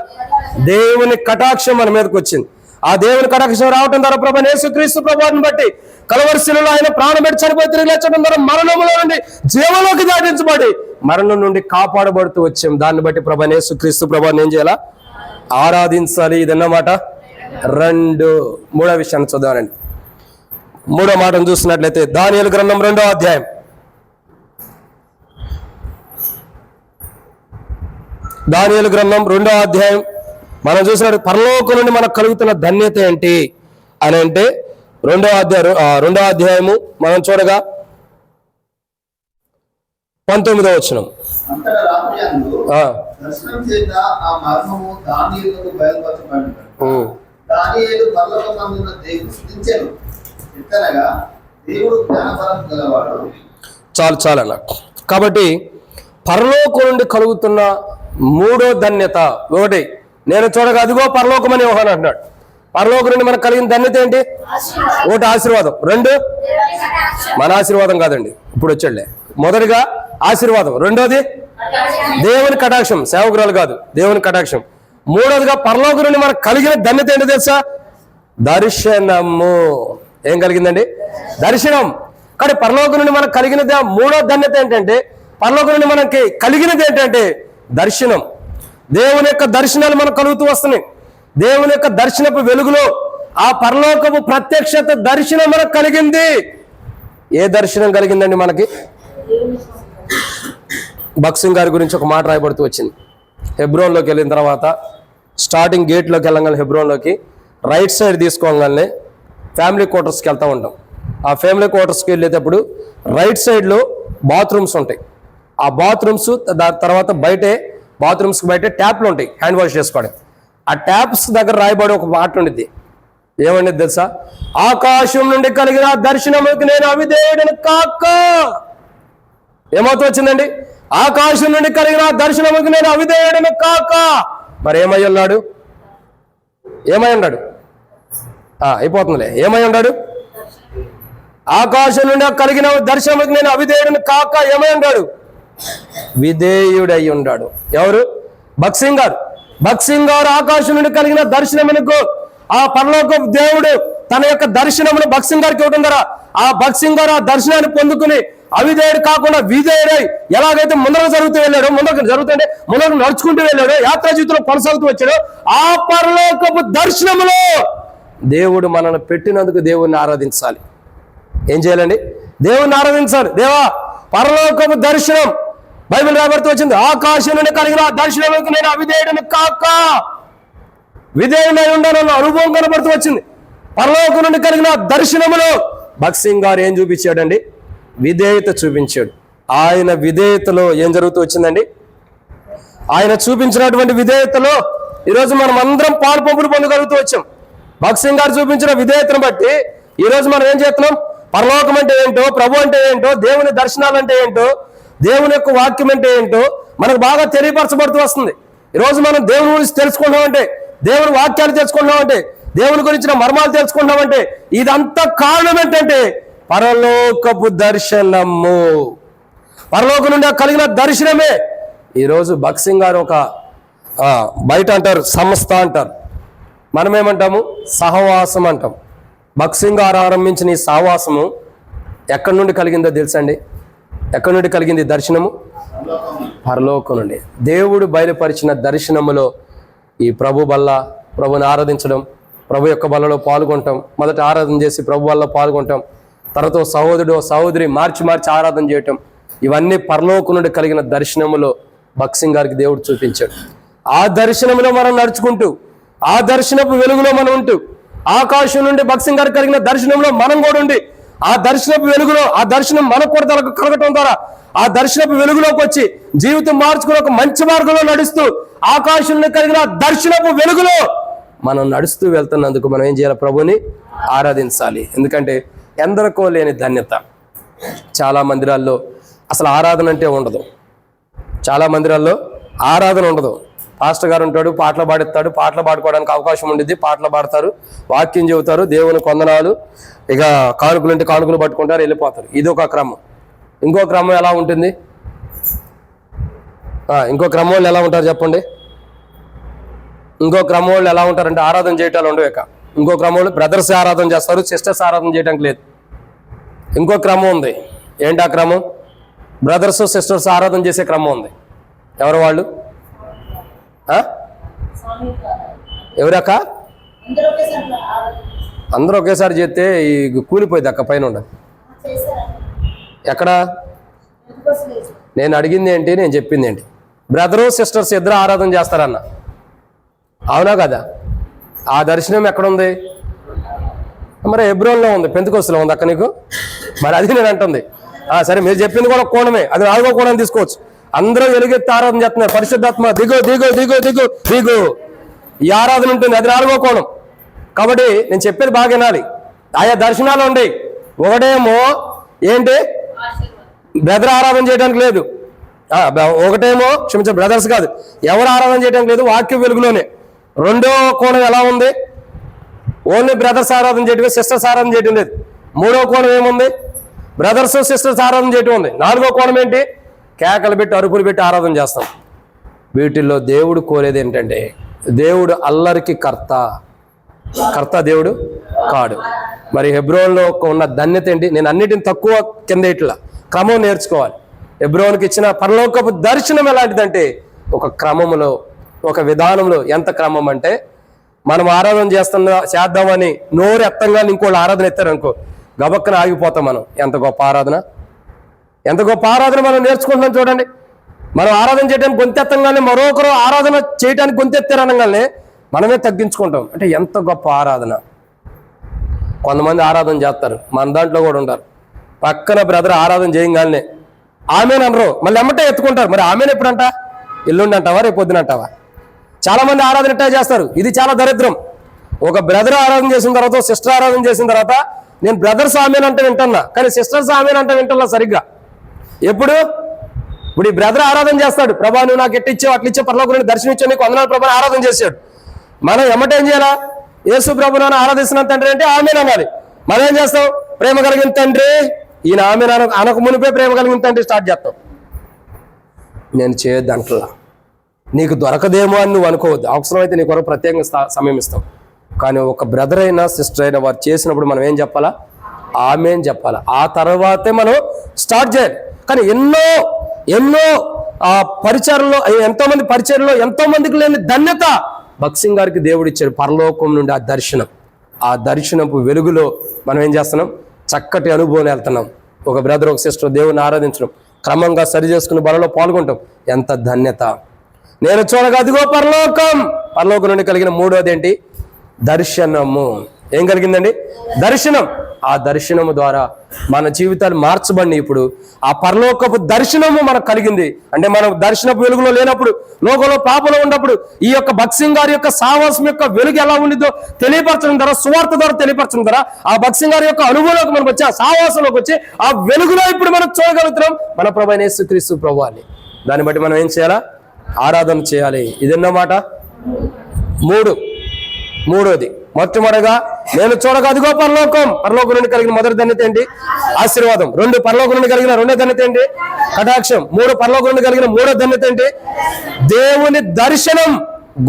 దేవుని కటాక్షం మన మీదకి వచ్చింది. ఆ దేవుని కటాక్షం రావటం ద్వారా ప్రభువైన యేసుక్రీస్తు ప్రభువుని బట్టి కల్వరిశిలలో ఆయన ప్రాణం పెట్టి చనిపోయి తిరిగి లేచడం ద్వారా మరణంలో నుండి జీవంలోకి దాటించబడి మరణం నుండి కాపాడబడుతూ వచ్చాం. దాన్ని బట్టి ప్రభువైన యేసుక్రీస్తు ప్రభువుని ఏం చేయాలా? ఆరాధించాలి. ఇదన్నమాట. మూడో విషయాన్ని చదవాలండి. మూడో మాటను చూసినట్లయితే దానియేలు గ్రంథం 2వ అధ్యాయం. దానియేలు గ్రంథం 2వ అధ్యాయం మనం చూసినట్టు పరలోకం నుండి మనకు కలుగుతున్న ధన్యత ఏంటి అని అంటే 2వ అధ్యాయము మనం చూడగా 19వ వచనం. చాలు అలా. కాబట్టి పరలోకం నుండి కలుగుతున్న మూడో ధన్యత ఒకటి, నేను చూడగా అదిగో పరలోకం అని యోహాను అంటున్నాడు. పరలోకం నుండి మనకు కలిగిన ధన్యత ఏంటి? ఒకటి ఆశీర్వాదం, 2 మన ఆశీర్వాదం కాదండి, ఇప్పుడు వచ్చాడులే. మొదటిగా ఆశీర్వాదం, రెండోది దేవుని కటాక్షం, సేవకురాలు కాదు, దేవుని కటాక్షం. మూడోదిగా పరలోకం నుండి మనకు కలిగిన ధన్యత ఏంటో తెలుసా? దర్శనము. ఏం కలిగిందండి? దర్శనం. కానీ పరలోకం నుండి మనకు కలిగిన మూడో ధన్యత ఏంటంటే, పరలోకం నుండి మనకి కలిగినది ఏంటంటే దర్శనం. దేవుని యొక్క దర్శనాలు మనకు కలుగుతూ వస్తున్నాయి. దేవుని యొక్క దర్శనపు వెలుగులో ఆ పరలోకపు ప్రత్యక్షత దర్శనం మనకు కలిగింది. ఏ దర్శనం కలిగిందండి మనకి? భక్సింగ్ గారి గురించి ఒక మాట రాయబడుతూ వచ్చింది. హెబ్రోన్లోకి వెళ్ళిన తర్వాత స్టార్టింగ్ గేట్లోకి వెళ్ళగానే హెబ్రోన్లోకి రైట్ సైడ్ తీసుకోగానే ఫ్యామిలీ క్వార్టర్స్కి వెళ్తూ ఉంటాం. ఆ ఫ్యామిలీ క్వార్టర్స్కి వెళ్ళేటప్పుడు రైట్ సైడ్లో బాత్రూమ్స్ ఉంటాయి. ఆ బాత్రూమ్స్ దాని తర్వాత బాత్రూమ్స్కి బయట ట్యాప్లు ఉంటాయి హ్యాండ్ వాష్ చేసుకోవడం. ఆ ట్యాప్స్ దగ్గర రాయబడి ఒక మాట ఉండిద్ది. ఏమండి తెలుసా? ఆకాశం నుండి కలిగిన దర్శనముకి నేను అవిధేయుడను కాక. ఏమవుతూ వచ్చిందండి? ఆకాశం నుండి కలిగిన దర్శనముకి నేను అవిధేయుడను కాక. మరి ఏమై ఉన్నాడు? ఏమై ఉన్నాడు? అయిపోతుందిలే. ఏమై ఉన్నాడు? ఆకాశం నుండి కలిగిన దర్శనముకి నేను అవిధేయుడను కాక ఏమై ఉన్నాడు? విధేయుడై ఉన్నాడు. ఎవరు? భక్సింగ్ గారు. భక్సింగ్ గారు ఆకాశం నుండి కలిగిన దర్శనమునకు ఆ పరలోక దేవుడు తన యొక్క దర్శనమును భక్సింగ్ గారికి ఇవ్వడం ద్వారా ఆ భక్సింగ్ గారు ఆ దర్శనాన్ని పొందుకుని అవిధేయుడు కాకుండా విధేయుడై ఎలాగైతే ముందరకు జరుగుతూ వెళ్ళాడో, ముందరకు నడుచుకుంటూ వెళ్ళాడో, యాత్రా జీవితంలో కొనసాగుతూ వచ్చాడో, ఆ పరలోకపు దర్శనములో దేవుడు మనల్ని పెట్టినందుకు దేవుణ్ణి ఆరాధించాలి. ఏం చేయాలండి? దేవుణ్ణి ఆరాధించాలి. దేవా, పరలోకపు దర్శనం బైబిల్ రాబడుతూ వచ్చింది. ఆకాశం నుండి కలిగిన దర్శనముకు నేను అవిధేయుడను కాక విధేయుడై ఉండాలన్న అనుభవం కనబడుతూ వచ్చింది. పరలోకం నుండి కలిగిన దర్శనములో భక్సింగ్ గారు ఏం చూపించాడండి? విధేయత చూపించాడు. ఆయన విధేయతలో ఏం జరుగుతూ వచ్చిందండి? ఆయన చూపించినటువంటి విధేయతలో ఈరోజు మనం అందరం పాలు పంపులు పొందగలుగుతూ వచ్చాం. భక్సింగ్ గారు చూపించిన విధేయతను బట్టి ఈరోజు మనం ఏం చేస్తున్నాం? పరలోకం అంటే ఏంటో, ప్రభు అంటే ఏంటో, దేవుని దర్శనాలు అంటే ఏంటో, దేవుని యొక్క వాక్యం అంటే ఏంటో మనకు బాగా తెలియపరచబడుతూ వస్తుంది. ఈరోజు మనం దేవుని గురించి తెలుసుకుంటామంటే, దేవుని వాక్యాలు తెలుసుకుంటామంటే, దేవుని గురించిన మర్మాలు తెలుసుకుంటామంటే ఇదంతా కారణం ఏంటంటే పరలోకపు దర్శనము. పరలోకం నుండి కలిగిన దర్శనమే. ఈరోజు భక్సింగ్ గారు ఒక బయట అంటారు సంస్థ అంటారు, మనమేమంటాము? సహవాసం అంటాం. భక్సింగ్ గారు ఆరంభించిన ఈ సహవాసము ఎక్కడి నుండి కలిగిందో తెలుసండి? ఎక్కడి నుండి కలిగింది దర్శనము? పరలోకం నుండి. దేవుడు బయలుపరిచిన దర్శనములో ఈ ప్రభు బల్ల, ప్రభుని ఆరాధించడం, ప్రభు యొక్క బల్లలో పాల్గొంటాం, మొదట ఆరాధన చేసి ప్రభు వల్ల పాల్గొంటాం, తర్వాత సహోదరుడు సహోదరి మార్చి ఆరాధన చేయటం, ఇవన్నీ పరలోకం నుండి కలిగిన దర్శనములో భక్సింగ్ గారికి దేవుడు చూపించాడు. ఆ దర్శనములో మనం నడుచుకుంటూ, ఆ దర్శనపు వెలుగులో మనం ఉంటూ, ఆకాశం నుండి భక్సింగ్ గారికి కలిగిన దర్శనంలో మనం కూడా ఉండి, ఆ దర్శనపు వెలుగులో ఆ దర్శనం మనకు కూడా కలగటం ద్వారా ఆ దర్శనపు వెలుగులోకి వచ్చి జీవితం మార్చుకుని ఒక మంచి మార్గంలో నడుస్తూ ఆకాశం నుండి కలిగిన దర్శనపు వెలుగులో మనం నడుస్తూ వెళ్తున్నందుకు మనం ఏం చేయాలి? ప్రభుని ఆరాధించాలి. ఎందుకంటే ఎందరికో లేని ధన్యత. చాలా మందిరాల్లో అసలు ఆరాధన అంటే ఉండదు. చాలా మందిరాల్లో ఆరాధన ఉండదు. పాస్టర్ గారు ఉంటాడు, పాటలు పాడిస్తాడు, పాటలు పాడుకోవడానికి అవకాశం ఉండిద్ది, పాటలు పాడతారు, వాక్యం చెబుతారు, దేవుని కొందనాలు, ఇక కానుకలు అంటే కానుకలు పట్టుకుంటారు, వెళ్ళిపోతారు. ఇది ఒక క్రమం. ఇంకో క్రమం ఎలా ఉంటుంది? ఇంకో క్రమం వాళ్ళు ఎలా ఉంటారు చెప్పండి? ఇంకో క్రమం వాళ్ళు ఎలా ఉంటారంటే ఆరాధన చేయటాలు ఉండవు. ఇంకో క్రమం వాళ్ళు బ్రదర్స్ ఆరాధన చేస్తారు, సిస్టర్స్ ఆరాధన చేయడానికి లేదు. ఇంకో క్రమం ఉంది. ఏంటి ఆ క్రమం? బ్రదర్స్ సిస్టర్స్ ఆరాధన చేసే క్రమం ఉంది. ఎవరు వాళ్ళు? ఎవరక్క? అందరూ ఒకేసారి చేస్తే ఈ కూలిపోయింది అక్క, పైన ఉండదు. ఎక్కడ? నేను అడిగింది ఏంటి, నేను చెప్పింది ఏంటి? బ్రదరు సిస్టర్స్ ఇద్దరు ఆరాధన చేస్తారన్న, అవునా కదా? ఆ దర్శనం ఎక్కడుంది? మరి హెబ్రోన్లో ఉంది, పెంతెకొస్తేలో ఉంది అక్క నీకు. మరి అది నేను అంటుంది. సరే, మీరు చెప్పింది కూడా కోణమే, అది నాలుగో కోణం తీసుకోవచ్చు. అందరూ వెలుగెత్తి ఆరాధన చేస్తున్నారు, పరిశుద్ధాత్మ దిగు దిగు దిగు దిగు దిగు, ఈ ఆరాధన ఉంటుంది, అది నాలుగో కోణం. కాబట్టి నేను చెప్పేది బాగా వినాలి. ఆయా దర్శనాలు ఉన్నాయి. ఒకటేమో ఏంటి? బ్రదర్ ఆరాధన చేయడానికి లేదు. ఒకటేమో క్షమించండి, బ్రదర్స్ కాదు, ఎవరు ఆరాధన చేయడానికి లేదు, వాక్య వెలుగులోనే. రెండో కోణం ఎలా ఉంది? ఓన్లీ బ్రదర్స్ ఆరాధన చేయటం, సిస్టర్స్ ఆరాధన చేయటం లేదు. మూడో కోణం ఏముంది? బ్రదర్స్ సిస్టర్స్ ఆరాధన చేయటం ఉంది. నాలుగో కోణం ఏంటి? కేకలు పెట్టి అరుపులు పెట్టి ఆరాధన చేస్తాం. వీటిల్లో దేవుడు కోరేది ఏంటంటే, దేవుడు అల్లరికి కర్త దేవుడు కాడు. మరి హెబ్రోన్లో ఉన్న ధన్యత ఏంటి? నేను అన్నిటిని తక్కువ కింద ఇట్లా క్రమం నేర్చుకోవాలి. హెబ్రోన్కి ఇచ్చిన పరలోకపు దర్శనం ఎలాంటిదంటే ఒక క్రమంలో, ఒక విధానంలో. ఎంత క్రమం అంటే, మనం ఆరాధన చేద్దామని నోరు ఎత్తంగానే ఇంకోళ్ళు ఆరాధన ఎత్తారనుకో, గబక్కన ఆగిపోతాం మనం. ఎంత గొప్ప ఆరాధన, ఎంత గొప్ప ఆరాధన మనం నేర్చుకుంటున్నాం చూడండి. మనం ఆరాధన చేయడానికి గొంతెత్తంగానే మరొకరు ఆరాధన చేయడానికి గొంతెత్తారనగానే మనమే తగ్గించుకుంటాం. అంటే ఎంత గొప్ప ఆరాధన. కొంతమంది ఆరాధన చేస్తారు, మన దాంట్లో కూడా ఉంటారు. పక్కన బ్రదర్ ఆరాధన చేయగానే ఆమెను అనరు, మళ్ళీ ఎమ్మటే ఎత్తుకుంటారు. మరి ఆమెను ఎప్పుడంట? ఎల్లుండి అంటావా, రేపు పొద్దున అంటావా? చాలా మంది ఆరాధన ఇట్టా చేస్తారు. ఇది చాలా దరిద్రం. ఒక బ్రదర్ ఆరాధన చేసిన తర్వాత సిస్టర్ ఆరాధన చేసిన తర్వాత నేను బ్రదర్స్ ఆమెన్ అంటే వింటున్నా, కానీ సిస్టర్స్ ఆమెన్ అంటే వింటున్నా సరిగ్గా. ఇప్పుడు ఈ బ్రదర్ ఆరాధన చేస్తాడు, ప్రభా నువ్వు నాకు ఎట్టిచ్చావు అట్లా ఇచ్చే పరలోకం నుండి దర్శనం ఇచ్చావు నీకు వందనాలు ప్రభా ఆరాధన చేశాడు. మనం ఎమ్మటేం చేయాలా? యేసు ప్రభు నాన్న ఆరాధిస్తున్న తండ్రి అంటే ఆమెన్ అనాలి. మనం ఏం చేస్తాం? ప్రేమ కలిగిన తండ్రి, ఈయన ఆమెన్ అనక మునిపే ప్రేమ కలిగిన తండ్రి స్టార్ట్ చేస్తాం. నేను చేయొద్దు అంటలా, నీకు దొరకదేమో అని నువ్వు అనుకోవద్దు. అవసరమైతే నీ కొరకు ప్రత్యేకంగా సమయం ఇస్తాం. కానీ ఒక బ్రదర్ అయినా సిస్టర్ అయినా వారు చేసినప్పుడు మనం ఏం చెప్పాలా? ఆమెన్ చెప్పాలా. ఆ తర్వాతే మనం స్టార్ట్ చేయాలి. కానీ ఎన్నో పరిచయంలో ఎంతోమంది పరిచయంలో ఎంతో మందికి లేని ధన్యత భక్సింగ్ గారికి దేవుడు ఇచ్చాడు. పరలోకం నుండి ఆ దర్శనపు వెలుగులో మనం ఏం చేస్తున్నాం? చక్కటి అనుభవం వెళ్తున్నాం. ఒక బ్రదర్ ఒక సిస్టర్ దేవుని ఆరాధించడం, క్రమంగా సరి చేసుకుని బలలో పాల్గొంటాం. ఎంత ధన్యత! నేను చూడగా అదిగో పరలోకం నుండి కలిగిన మూడోది ఏంటి? దర్శనము. ఏం కలిగిందండి? దర్శనం. ఆ దర్శనము ద్వారా మన జీవితాలు మార్చబడి ఇప్పుడు ఆ పరలోకపు దర్శనము మనకు కలిగింది. అంటే మనం దర్శనపు వెలుగులో లేనప్పుడు, లోకంలో పాపంలో ఉన్నప్పుడు ఈ యొక్క భక్సింగ్ గారి యొక్క సాహసం యొక్క వెలుగు ఎలా ఉండిద్దో తెలియపరచడం ద్వారా, సువార్త ద్వారా తెలియపరచడం ద్వారా ఆ భక్సింగ్ గారి యొక్క అనుభవంలోకి మనం వచ్చి, ఆ సాహసంలోకి వచ్చి ఆ వెలుగులో ఇప్పుడు మనం చూడగలుగుతున్నాం మన ప్రభువైన యేసుక్రీస్తు ప్రభువాన్ని. దాన్ని బట్టి మనం ఏం చేయాలా? ఆరాధన చేయాలి. ఇదన్నమాట. మూడోది మొట్టమొదటిగా నేను చూడగా అదిగో పరలోకం నుండి కలిగిన మొదటి ధన్యత ఏంటి? ఆశీర్వాదం. 2 పరలోకం నుండి కలిగిన రెండో ధన్యత ఏంటి? కటాక్షం. 3 పరలోకం నుండి కలిగిన మూడో ధన్యత ఏంటి? దేవుని దర్శనం.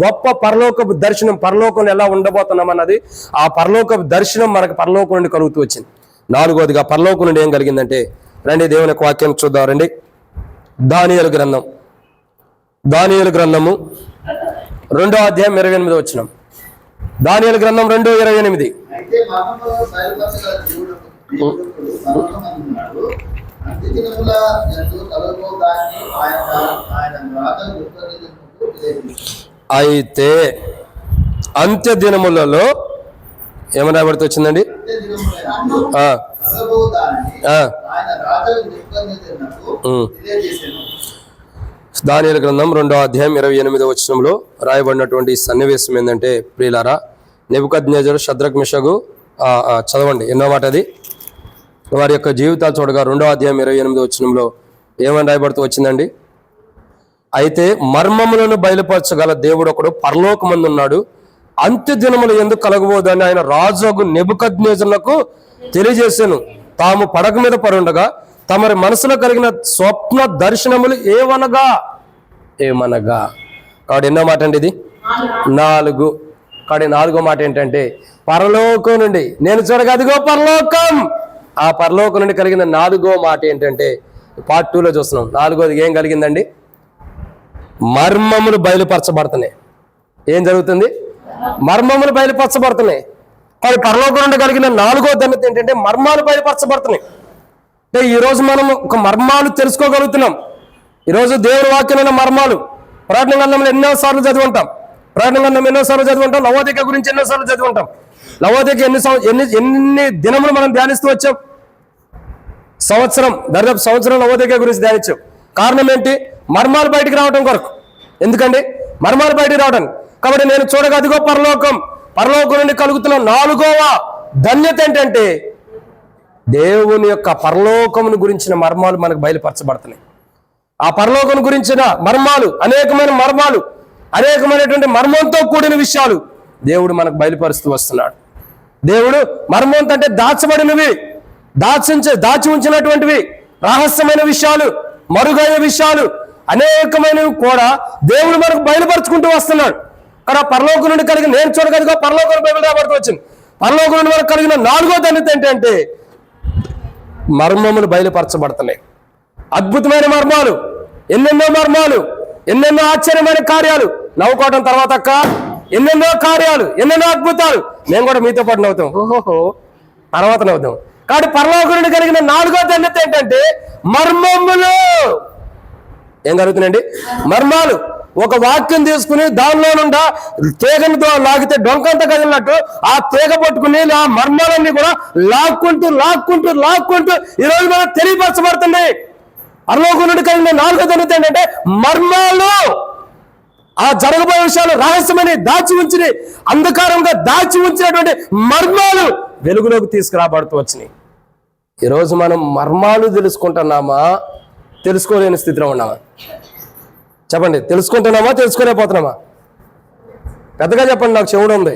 గొప్ప పరలోకపు దర్శనం. పరలోకంలో ఎలా ఉండబోతున్నాం అన్నది ఆ పరలోకపు దర్శనం మనకు పరలోకం నుండి కలుగుతూ వచ్చింది. 4వదిగా పరలోకం నుండి ఏం కలిగిందంటే, రండి దేవుని యొక్క వాక్యం చూద్దాం. రండి దానియేలు గ్రంథము 2వ అధ్యాయం 28వ వచనం. దానియేలు గ్రంథం 2:28. అయితే అంత్య దినములలో ఏమని రాబడితే వచ్చిందండి? దానియేలు గ్రంథం 2వ అధ్యాయం 28వ వచనంలో రాయబడినటువంటి సన్నివేశం ఏంటంటే, ప్రియులారా, నెబుకద్నెజరు, షద్రక్, మెషగు చదవండి ఎన్నో మాట అది. వారి యొక్క జీవితాలు చూడగా 2వ అధ్యాయం 28వ వచనంలో ఏమని రాయబడుతూ వచ్చిందండి? అయితే మర్మములను బయలుపరచగల దేవుడు ఒకడు పరలోకమందు ఉన్నాడు, అంత్య దినములు ఎందుకు కలగబోదని ఆయన రాజుకు నెబుకద్నెజరులకు తెలియజేశాను. తాము పడక మీద పరుండగా తమరి మనసులో కలిగిన స్వప్న దర్శనములు ఏమనగా. కాబట్టి ఎన్నో మాట అండి ఇది? 4. కాబట్టి 4వ మాట ఏంటంటే, పరలోకం నుండి నేను చూడగా అదిగో పరలోకం. ఆ పరలోకం నుండి కలిగిన 4వ మాట ఏంటంటే, పార్ట్ 2లో చూస్తున్నాం. 4వది ఏం కలిగిందండి? మర్మములు బయలుపరచబడుతున్నాయి. ఏం జరుగుతుంది? మర్మములు బయలుపరచబడుతున్నాయి. కానీ పరలోకం నుండి కలిగిన 4వ ధన్యత ఏంటంటే, మర్మాలు బయలుపరచబడుతున్నాయి. అంటే ఈరోజు మనం ఒక మర్మాలు తెలుసుకోగలుగుతున్నాం. ఈరోజు దేవుని వాక్యంలో మర్మాలు ప్రకటన గ్రంథంలో ఎన్నోసార్లు చదివి ఉంటాం. లవోదిక గురించి ఎన్నోసార్లు చదివి ఉంటాం. లవోదిక ఎన్ని దినములు మనం ధ్యానిస్తూ వచ్చాం? దాదాపు సంవత్సరం లవోదిక గురించి ధ్యానించాం. కారణం ఏంటి? మర్మాలు బయటికి రావడం కొరకు. ఎందుకండి? మర్మాలు బయటికి రావడం. కాబట్టి నేను చూడగా అదిగో పరలోకం నుండి కలుగుతున్న 4వ ధన్యత ఏంటంటే, దేవుని యొక్క పరలోకమును గురించిన మర్మాలు మనకు బయలుపరచబడుతున్నాయి. ఆ పరలోకం గురించిన మర్మాలు, అనేకమైనటువంటి మర్మంతో కూడిన విషయాలు దేవుడు మనకు బయలుపరుస్తూ వస్తున్నాడు. దేవుడు మర్మంతో అంటే దాచబడినవి, దాచి ఉంచినటువంటివి, రహస్యమైన విషయాలు, మరుగైన విషయాలు అనేకమైనవి కూడా దేవుడు మనకు బయలుపరుచుకుంటూ వస్తున్నాడు. కానీ ఆ పరలోకం నుండి కలిగిన నేను చూడగలిగా పరలోకం బైబిల్ రాబడుతూ వచ్చింది. పరలోకం నుండి మనకు కలిగిన 4వ ధన్యత ఏంటంటే, మర్మములు బయలుపరచబడుతున్నాయి. అద్భుతమైన మర్మాలు, ఎన్నెన్నో ఆశ్చర్యమైన కార్యాలు. నవ్వుకోవడం తర్వాత ఎన్నెన్నో కార్యాలు, ఎన్నెన్నో అద్భుతాలు. మేము కూడా మీతో పాటు నవ్వుతాం, ఓహోహో తర్వాత నవ్వుతాం. కాబట్టి పరలోకం నుండి కలిగిన 4వ ధన్యత ఏంటంటే మర్మములు. ఏం జరుగుతుందండి? మర్మాలు. ఒక వాక్యం తీసుకుని దానిలో నుండా తీగనితో లాగితే డొంకంతా కదిలినట్టు ఆ తీగ పట్టుకుని ఆ మర్మాలన్నీ కూడా లాక్కుంటూ ఈరోజు మనం తెలియపరచబడుతుంది. పరలోకం నుండి కలిగిన 4వ ధన్యత ఏంటంటే మర్మాలు. ఆ జరగబోయే విషయాలు రహస్యమని దాచి ఉంచి అంధకారంగా దాచి ఉంచినటువంటి మర్మాలు వెలుగులోకి తీసుకురాబడుతూ వచ్చినాయి. ఈరోజు మనం మర్మాలు తెలుసుకుంటున్నామా, తెలుసుకోలేని స్థితిలో ఉన్నామా? చెప్పండి, తెలుసుకుంటున్నామా, తెలుసుకోలేకపోతున్నామా? పెద్దగా చెప్పండి, నాకు చెవుడు ఉంది.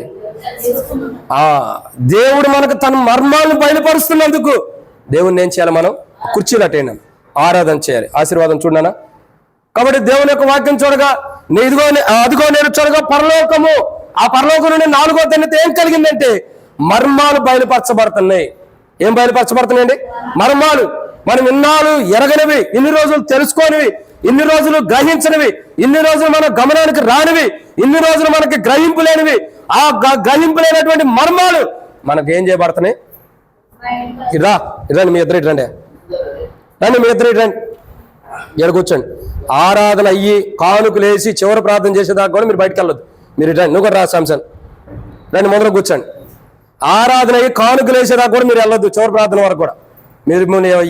దేవుడు మనకు తన మర్మాలను బయలుపరుస్తున్నందుకు దేవుణ్ణి ఏం చేయాలి? మనం కుర్చీలు అటేనా ఆరాధన చేయాలి. ఆశీర్వాదం చూడనా? కాబట్టి దేవుని యొక్క వాక్యం చూడగా అదిగో నేను చూడగా పరలోకము, ఆ పరలోకం నుండి 4వ ధన్యత ఏం కలిగిందంటే మర్మాలు బయలుపరచబడుతున్నాయి. ఏం బయలుపరచబడుతున్నాయండి? మర్మాలు. మనం ఇన్నాళ్ళు ఎరగనివి, ఇన్ని రోజులు తెలుసుకోనివి, ఇన్ని రోజులు గ్రహించనివి, ఇన్ని రోజులు మన గమనానికి రానివి, ఇన్ని రోజులు మనకి గ్రహింపు లేనివి, ఆ గ్రహింపు లేనటువంటి మర్మాలు మనకు ఏం చేయబడుతున్నాయి? ఇరండి మీ ఇద్దరు ఇట్రండి, రండి మీ ఇద్దరు ఇట్రండి, ఇక్కడ కూర్చోండి. ఆరాధన అయ్యి కానుకలు వేసి చివరి ప్రార్థన చేసేదాకా కూడా మీరు బయటకు వెళ్ళొద్దు. మీరు ఇట్రండి, నువ్వు కూడా రా శాంసన్, రండి ముందర కూర్చోండి. ఆరాధన అయ్యి కానుకలు వేసేదాకా కూడా మీరు వెళ్ళొద్దు, చివరి ప్రార్థన వరకు కూడా. మీరు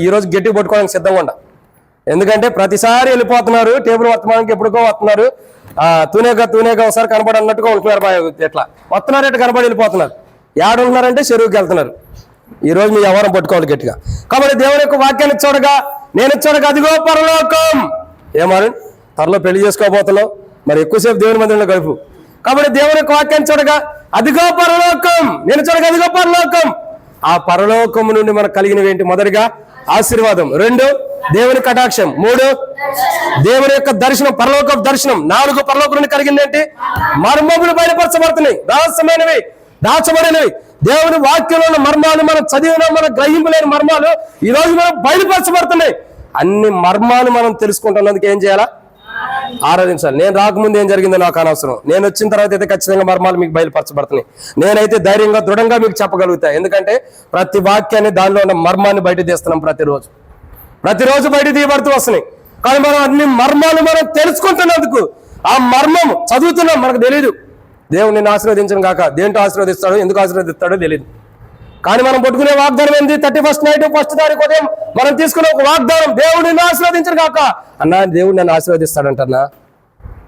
ఈరోజు గట్టిగా పట్టుకోవడానికి సిద్ధంగా ఉండ. ఎందుకంటే ప్రతిసారి వెళ్ళిపోతున్నారు, టేబుల్ వర్తమానానికి ఎప్పుడుకో వస్తున్నారు, తూనేగా ఒకసారి కనబడి అన్నట్టుగా ఉంటున్నారు. ఎట్లా వస్తున్నారు, ఎట్లా కనబడి వెళ్ళిపోతున్నారు. ఏడు ఉంటున్నారంటే చెరువుకి వెళ్తున్నారు. ఈరోజు మీ ఎవరం పట్టుకోవాలి గట్టిగా. కాబట్టి దేవుని యొక్క వాక్యాన్ని చూడగా నేను చూడగా అదిగో పరలోకం. ఏమని త్వరలో పెళ్లి చేసుకోబోతున్నావు, మరి ఎక్కువసేపు దేవుని మందిరంలో గడుపు. కాబట్టి దేవుని యొక్క వాక్యాన్ని చూడగా అదిగో పరలోకం, నేను చూడగా అదిగో పరలోకం. ఆ పరలోకము నుండి మనకు కలిగినవి ఏంటి? మొదటిగా ఆశీర్వాదం, 2 దేవుని కటాక్షం, 3 దేవుని యొక్క దర్శనం, పరలోక దర్శనం, 4 పరలోకం నుండి కలిగింది ఏంటి? మర్మములు బయలుపరచబడుతున్నాయి, రహస్యమైనవి, దాచబడినవి. దేవుని వాక్యంలో ఉన్న మర్మాలు మనం చదివిన మన గ్రహింపు లేని మర్మాలు ఈ రోజు మనం బయలుపరచబడుతున్నాయి. అన్ని మర్మాలు మనం తెలుసుకుంటున్నందుకు ఏం చేయాలా? ఆరాధించాలి. నేను రాకముందు ఏం జరిగిందో నాకు అనవసరం, నేను వచ్చిన తర్వాత అయితే ఖచ్చితంగా మర్మాలు మీకు బయలుపరచబడుతున్నాయి. నేనైతే ధైర్యంగా దృఢంగా మీకు చెప్పగలుగుతా. ఎందుకంటే ప్రతి వాక్యాన్ని, దానిలో ఉన్న మర్మాన్ని బయట తీస్తున్నాం. ప్రతిరోజు బయట తీయబడుతూ వస్తున్నాయి. కానీ మనం అన్ని మర్మాలు మనం తెలుసుకుంటున్నందుకు ఆ మర్మం చదువుతున్నాం, మనకు తెలియదు. దేవుడు నిన్ను ఆశీర్వదించను కాక, దేంట్లో ఆశీర్వదిస్తాడో, ఎందుకు ఆశీర్వదిస్తాడో తెలియదు. కానీ మనం పట్టుకునే వాగ్దానం ఏంటి? 31st నైట్ 1st తారీఖు ఉదయం మనం తీసుకునే ఒక వాగ్దానం, దేవుడు నిన్ను ఆశీర్వదించను కాక. అన్నా, దేవుడు నన్ను ఆశీర్వదిస్తాడంటన్నా.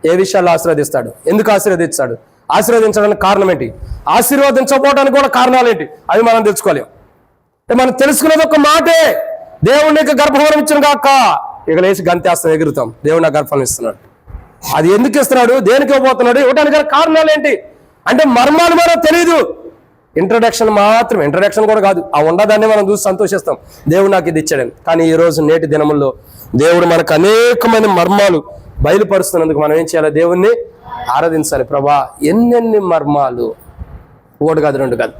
ఏ విషయాల్లో ఆశీర్వదిస్తాడు? ఎందుకు ఆశీర్వదిస్తాడు? ఆశీర్వదించడానికి కారణం ఏంటి? ఆశీర్వదించకపోవడానికి కూడా కారణాలు ఏంటి? అవి మనం తెలుసుకోలేం. మనం తెలుసుకునేది ఒక మాటే, దేవుడు నీకు గర్భఫలం ఇచ్చను కాక. ఇక లేచి గంతేస్తాం, ఎగురుతాం, దేవుడు నాకు గర్భఫలం ఇస్తున్నాడు. అది ఎందుకు ఇస్తున్నాడు? దేనికి ఇవ్వబోతున్నాడు? ఇవ్వడానికి గల కారణాలు ఏంటి అంటే మర్మాలు మనకు తెలియదు. ఇంట్రడక్షన్ మాత్రం, ఇంట్రడక్షన్ కూడా కాదు, ఆ ఉండదాన్ని మనం చూసి సంతోషిస్తాం, దేవుడు నాకు ఇది ఇచ్చాడని. కానీ ఈ రోజు నేటి దినముల్లో దేవుడు మనకు అనేకమైన మర్మాలు బయలుపరుస్తున్నందుకు మనం ఏం చేయాలి? దేవుణ్ణి ఆరాధించాలి. ప్రభా, ఎన్నెన్ని మర్మాలు, 1 కాదు 2 కాదు,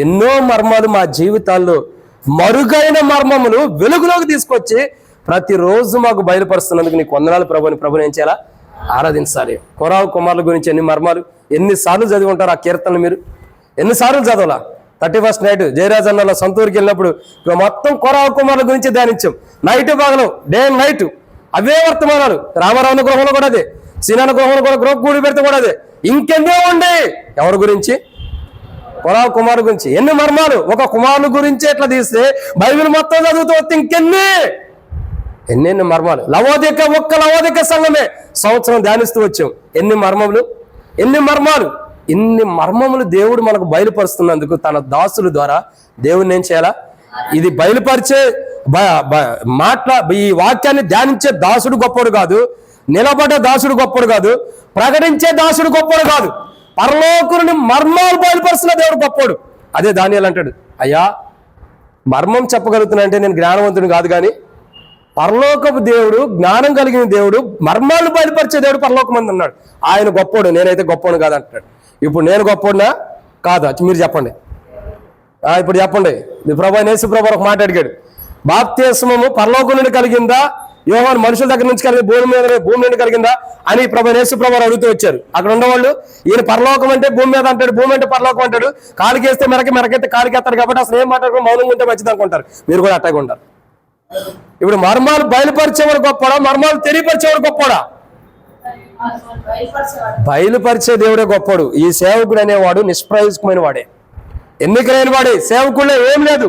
ఎన్నో మర్మాలు మా జీవితాల్లో, మరుగైన మర్మములు వెలుగులోకి తీసుకొచ్చి ప్రతిరోజు మాకు బయలుపరుస్తున్నందుకు నీకు వందనాలు ప్రభుని. ప్రభుని ఏం చేయాలా? ఆరాధించాలి. కొరావు కుమారుల గురించి ఎన్ని మర్మాలు, ఎన్నిసార్లు చదివి ఉంటారు ఆ కీర్తనలు. మీరు ఎన్నిసార్లు చదవాలా? 31st నైట్ జయరాజ్ అన్నలో సొంతూరుకి వెళ్ళినప్పుడు మొత్తం కొరావు కుమారుల గురించి ధ్యానించాం. నైట్ భాగంలో, డే అండ్ నైట్ అవే వర్తమానాలు. రామారావు గృహంలో కూడా అదే, సీనాన గృహంలో కూడా గృహ కూడి పెడితే కూడా అదే. ఇంకెన్నో ఉండే ఎవరి గురించి? కొరావు కుమారు గురించి. ఎన్ని మర్మాలు! ఒక కుమారుని గురించి ఎట్లా తీస్తే బైబిల్ మొత్తం చదువుతూ వస్తే ఎన్నెన్ని మర్మాలు. ఒక్క లవోదిక సంఘమే సంవత్సరం ధ్యానిస్తూ వచ్చాం. ఎన్ని మర్మములు, ఎన్ని మర్మాలు, ఇన్ని మర్మములు దేవుడు మనకు బయలుపరుస్తున్నందుకు తన దాసుల ద్వారా దేవుడిని ఏం చేయాలా? ఇది బయలుపరిచే ఈ వాక్యాన్ని ధ్యానించే దాసుడు గొప్పడు కాదు, నిలబడే దాసుడు గొప్పడు కాదు, ప్రకటించే దాసుడు గొప్పడు కాదు, పరలోకుని మర్మాలు బయలుపరుస్తున్న దేవుడు గొప్పడు. అదే దానియేలు అంటాడు, అయ్యా మర్మం చెప్పగలుగుతున్నా నేను జ్ఞానవంతుడు కాదు, కానీ పరలోకపు దేవుడు, జ్ఞానం కలిగిన దేవుడు, మర్మాలు బయలుపరిచే దేవుడు పరలోకమంది ఉన్నాడు. ఆయన గొప్పోడు, నేనైతే గొప్పను కాదు అంటాడు. ఇప్పుడు నేను గొప్పోడునా కాదా? మీరు చెప్పండి. ఇప్పుడు చెప్పండి. ప్రభు యేసు ప్రభు ఒక మాట అడిగాడు, బాప్తిస్మము పరలోకం నుండి కలిగిందా, యోహాను మనుషుల దగ్గర నుంచి కలిగి భూమి నుండి కలిగిందా అని ప్రభు యేసు ప్రభు అడుగుతూ వచ్చారు. అక్కడ ఉన్నవాళ్ళు, ఈయన పరలోకం అంటే భూమి మీద అంటాడు, భూమి అంటే పరలోకం అంటాడు, కాలికి వేస్తే మెరకైతే కాలికి ఎత్తాడు, కాబట్టి అసలు ఏం మాట్లాడుకో మౌనంగా ఉంటే మంచిది అనుకుంటారు. మీరు కూడా అట్టాగా ఉంటారు. ఇప్పుడు మర్మాలు బయలుపరిచేవాడు గొప్పడా, మర్మాలు తెలియపరిచేవాడు గొప్పడా? బయలుపరిచే దేవుడే గొప్పడు. ఈ సేవకుడు అనేవాడు నిష్ప్రయోజకమైన వాడే, ఎన్నికలైన వాడే. సేవకుల్లో ఏం లేదు,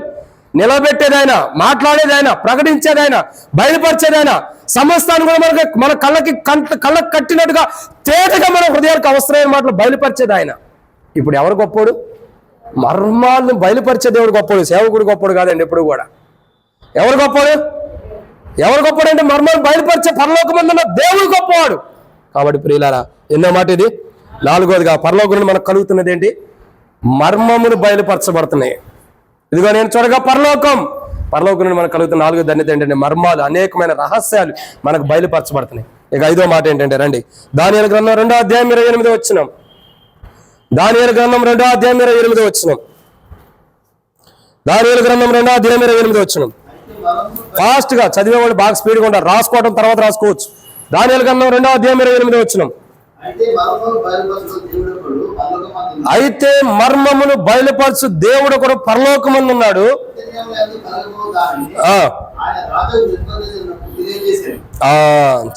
నిలబెట్టేదైనా, మాట్లాడేదైనా, ప్రకటించేదైనా, బయలుపరిచేదైనా సమస్తాన్ని కూడా మన కళ్ళకి కట్టినట్టుగా తేటగా మన హృదయానికి అవసరమైన మాటలు బయలుపరిచేది ఆయన. ఇప్పుడు ఎవరు గొప్పోడు? మర్మాలను బయలుపరిచే దేవుడు గొప్పోడు, సేవకుడు గొప్పోడు కాదండి ఎప్పుడు కూడా. ఎవరు గొప్పోడు? ఎవరు గొప్పడు అంటే మర్మాలను బయలుపరిచే పరలోకమందున్న దేవుడు గొప్పవాడు. కాబట్టి ప్రియులారా, ఎన్నో మాట ఇది. నాలుగోదిగా పరలోకం నుండి మనకు కలుగుతున్నది ఏంటి? మర్మములు బయలుపరచబడుతున్నాయి. ఇదిగో నేను చూడగా పరలోకం నుండి మనకు కలుగుతున్న నాలుగో ధన్యత ఏంటంటే మర్మాలు, అనేకమైన రహస్యాలు మనకు బయలుపరచబడుతున్నాయి. ఇక ఐదో మాట ఏంటంటే రండి, దానియేలు గ్రంథం 2వ అధ్యాయం 28వ వచనం. దానియేలు గ్రంథం 2వ అధ్యాయం 28వ వచనం. దానియేలు గ్రంథం 2వ అధ్యాయం 28వ వచనం. ఫాస్ట్ గా చదివేవాళ్ళు బాగా స్పీడ్గా ఉంటారు, రాసుకోవడం తర్వాత రాసుకోవచ్చు. దానియేలు గ్రంథం 2వ అధ్యాయం 28వ వచనం. అయితే మర్మములు బయలుపరచు దేవుడు కూడా పరలోకమందు ఉన్నాడు.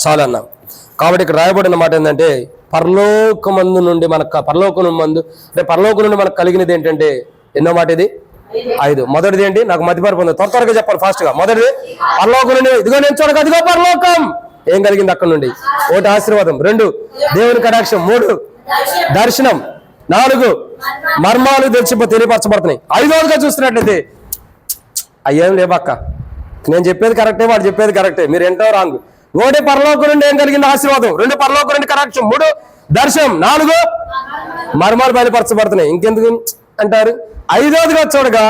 చాలన్నా. కాబట్టి ఇక్కడ రాయబడిన మాట ఏంటంటే పరలోకమందు నుండి పరలోకం నుండి మనకు కలిగినది ఏంటంటే ఎన్నో మాట ఇది? 5. మొదటిది ఏంటి? నాకు మతిమరుపు ఉంది, త్వరగా చెప్పాలి ఫాస్ట్ గా. మొదటిది పరలోకం నుండి, ఇదిగో నేను చూడగా అదిగో పరలోకం. ఏం కలిగింది అక్కడ నుండి? 1 ఆశీర్వాదం, 2 దేవుని కటాక్షం, 3 దర్శనం, 4 మర్మాలు తెలియపరచబడుతున్నాయి. 5వదిగా చూస్తున్నట్లయితే అయ్యేం లేవక్క, నేను చెప్పేది కరెక్టే, వాడు చెప్పేది కరెక్టే, మీరు ఎంతో రాంగ్. 1 పరలోకం నుండి ఏం కలిగింది? ఆశీర్వాదం. 2 పరలోకం నుండి కటాక్షం, 3 దర్శనం, 4 మర్మాలు బయలుపరచబడుతున్నాయి. ఇంకెందుకు అంటారు? 5వదిగా చూడగా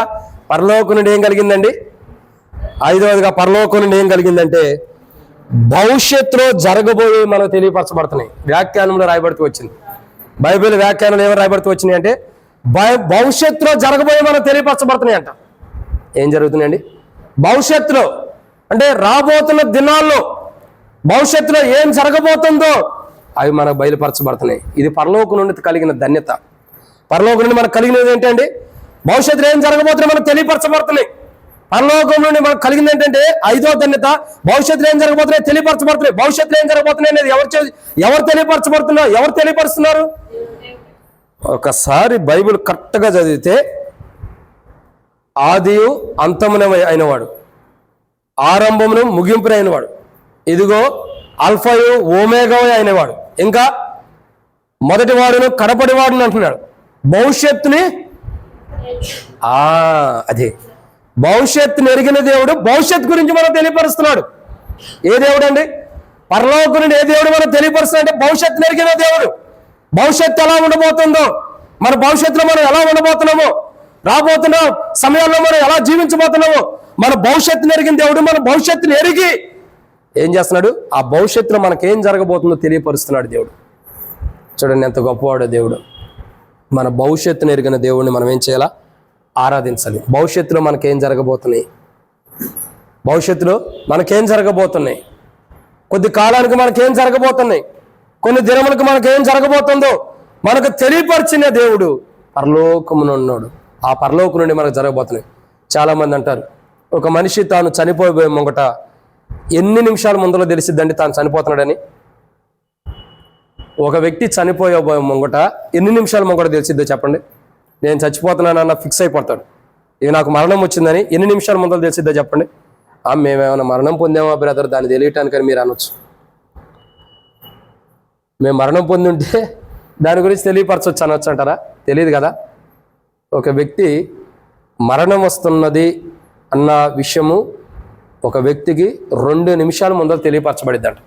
పరలోకం నుండి ఏం కలిగిందండి? 5వదిగా పరలోకం నుండి ఏం కలిగిందంటే భవిష్యత్తులో జరగబోయే మనకు తెలియపరచబడుతున్నాయి. వ్యాఖ్యానంలో రాయబడుతూ వచ్చింది. బైబిల్ వ్యాఖ్యానంలో ఏమైనా రాయబడుతూ వచ్చినాయి అంటే భవిష్యత్తులో జరగబోయే మనకు తెలియపరచబడుతున్నాయి అంట. ఏం జరుగుతున్నాయండి భవిష్యత్తులో? అంటే రాబోతున్న దినాల్లో భవిష్యత్తులో ఏం జరగబోతుందో అవి మనకు బయలుపరచబడుతున్నాయి. ఇది పరలోకం నుండి కలిగిన ధన్యత. పరలోకం నుండి మనకు కలిగినది ఏంటండి? భవిష్యత్తులో ఏం జరగబోతుందో మనకు తెలియపరచబడుతున్నాయి. పరలోకం నుండి మనకు కలిగింది ఏంటంటే 5వ ధన్యత, భవిష్యత్తులో ఏం జరగబోతున్నాయి తెలియపరచబడుతున్నాయి. భవిష్యత్తులో ఏం జరగబోతున్నాయి అనేది ఎవరు తెలియపరచబడుతున్నారు? ఒకసారి బైబిల్ కరెక్ట్గా చదివితే ఆదియు అంతమున అయినవాడు, ఆరంభమును ముగింపున అయినవాడు, ఇదిగో అల్ఫయు ఓమేగా అయినవాడు, ఇంకా మొదటి వాడును కడపడి వాడును అంటున్నాడు. భవిష్యత్తుని అదే భవిష్యత్తుని ఎరిగిన దేవుడు భవిష్యత్తు గురించి మనం తెలియపరుస్తున్నాడు. ఏ దేవుడు అండి? పరలోకం నుండి ఏ దేవుడు మనం తెలియపరుస్తున్నాడు అంటే భవిష్యత్తుని ఎరిగిన దేవుడు. భవిష్యత్తు ఎలా ఉండబోతుందో, మన భవిష్యత్తులో మనం ఎలా ఉండబోతున్నామో, రాబోతున్న సమయాల్లో మనం ఎలా జీవించబోతున్నామో, మన భవిష్యత్తుని ఎరిగిన దేవుడు మన భవిష్యత్తుని ఎరిగి ఏం చేస్తున్నాడు? ఆ భవిష్యత్తులో మనకేం జరగబోతుందో తెలియపరుస్తున్నాడు దేవుడు. చూడండి ఎంత గొప్పవాడో దేవుడు. మన భవిష్యత్తుని ఎరిగిన దేవుడిని మనం ఏం చేయాలా? ఆరాధించాలి. భవిష్యత్తులో మనకేం జరగబోతున్నాయి, భవిష్యత్తులో మనకేం జరగబోతున్నాయి, కొద్ది కాలానికి మనకేం జరగబోతున్నాయి, కొన్ని దినములకు మనకేం జరగబోతుందో మనకు తెలియపరిచిన దేవుడు పరలోకమున ఉన్నాడు. ఆ పరలోకం నుండి మనకు జరగబోతున్నాయి. చాలామంది అంటారు ఒక మనిషి తాను చనిపోయే ముంగట ఎన్ని నిమిషాల ముందులో తెలిసిద్దండి తాను చనిపోతున్నాడని. ఒక వ్యక్తి చనిపోయే ముంగట ఎన్ని నిమిషాల ముంగట తెలిసిద్దో చెప్పండి. నేను చచ్చిపోతున్నానన్న ఫిక్స్ అయిపోతాడు. ఇక నాకు మరణం వచ్చిందని ఎన్ని నిమిషాల ముందర తెలిసిద్దో చెప్పండి. మేమేమైనా మరణం పొందామా బ్రదర్ దాన్ని తెలియటానికని మీరు అనొచ్చు. మేము మరణం పొంది ఉంటే దాని గురించి తెలియపరచవచ్చు అనొచ్చు అంటారా? తెలియదు కదా. ఒక వ్యక్తి మరణం వస్తున్నది అన్న విషయము ఒక వ్యక్తికి 2 నిమిషాల ముందర తెలియపరచబడిద్దంట.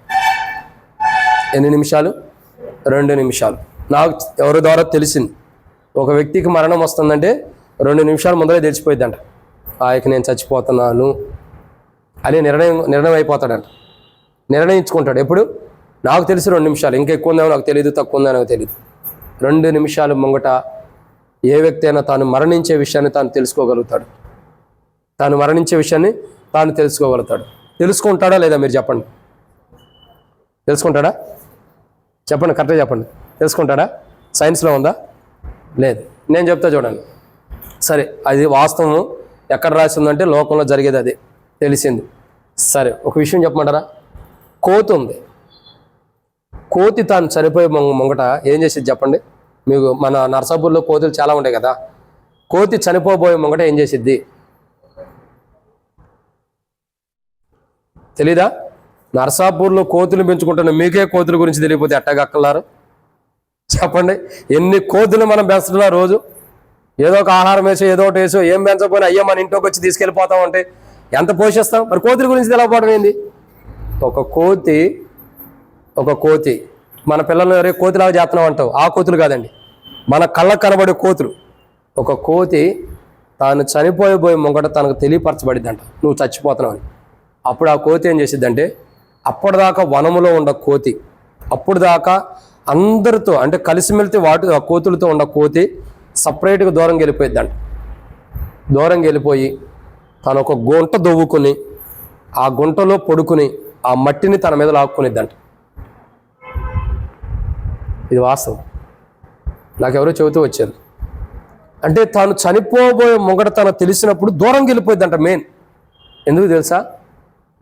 ఎన్ని నిమిషాలు? 2 నిమిషాలు. నాకు ఎవరి ద్వారా తెలిసింది. ఒక వ్యక్తికి మరణం వస్తుందంటే 2 నిమిషాల ముందరే తెలిసిపోయిద్దంట. ఆయనకి నేను చచ్చిపోతున్నాను అని నిర్ణయం అయిపోతాడంట. నిర్ణయించుకుంటాడు. ఎప్పుడు? నాకు తెలిసి 2 నిమిషాలు, ఇంకా ఎక్కువ ఉందేమో నాకు తెలియదు, తక్కువ ఉందో నాకు తెలియదు. 2 నిమిషాల ముంగట ఏ వ్యక్తి అయినా తాను మరణించే విషయాన్ని తాను తెలుసుకోగలుగుతాడు. తాను మరణించే విషయాన్ని తాను తెలుసుకోగలుగుతాడు. తెలుసుకుంటాడా లేదా మీరు చెప్పండి. తెలుసుకుంటాడా? చెప్పండి, కరెక్ట్గా చెప్పండి. తెలుసుకుంటాడా? సైన్స్లో ఉందా? లేదు. నేను చెప్తా చూడండి. సరే, అది వాస్తవం ఎక్కడ రాసి ఉందంటే లోకంలో జరిగేది అదే తెలిసింది. సరే, ఒక విషయం చెప్పమంటారా? కోతి ఉంది. కోతి తాను చనిపోయే ముంగట ఏం చేసేది చెప్పండి. మీకు మన నర్సాపూర్లో కోతులు చాలా ఉంటాయి కదా. కోతి చనిపోబోయే ముంగట ఏం చేసిద్ది? తెలీదా? నరసాపూర్లో కోతులు పెంచుకుంటున్న మీకే కోతుల గురించి తెలియకపోతే ఎట్టగక్కలారు చెప్పండి. ఎన్ని కోతులు మనం పెంచుతున్నా రోజు ఏదో ఒక ఆహారం వేసో ఏదో ఒకటి వేసో, ఏం పెంచకపోయినా అయ్యో మన ఇంట్లోకి వచ్చి తీసుకెళ్ళిపోతాం అంటే ఎంత పోషిస్తాం. మరి కోతుల గురించి తెలియకపోవడం ఏంది? ఒక కోతి మన పిల్లలు ఎవరే కోతిలాగా చేస్తున్నాం అంటావు, ఆ కోతులు కాదండి, మన కళ్ళకు కనబడే కోతులు. ఒక కోతి తాను చనిపోయే ముంగట తనకు తెలియపరచబడిద్దంట నువ్వు చచ్చిపోతున్నావు అని. అప్పుడు ఆ కోతి ఏం చేసిద్దంటే, అప్పటిదాకా వనములో ఉన్న కోతి, అప్పుడు దాకా అందరితో అంటే కలిసిమెలితే ఆ కోతులతో ఉన్న కోతి సపరేట్గా దూరంగా వెళ్ళిపోయిద్దంట. దూరంగా వెళ్ళిపోయి తను ఒక గుంట దొవ్వుకుని ఆ గుంటలో పడుకుని ఆ మట్టిని తన మీద లాక్కునిద్దంట. ఇది వాస్తవం, నాకెవరో చెబుతూ వచ్చారు. అంటే తాను చనిపోబోయే ముంగట తను తెలిసినప్పుడు దూరంగా వెళ్ళిపోయిద్దంట. మెయిన్ ఎందుకు తెలుసా?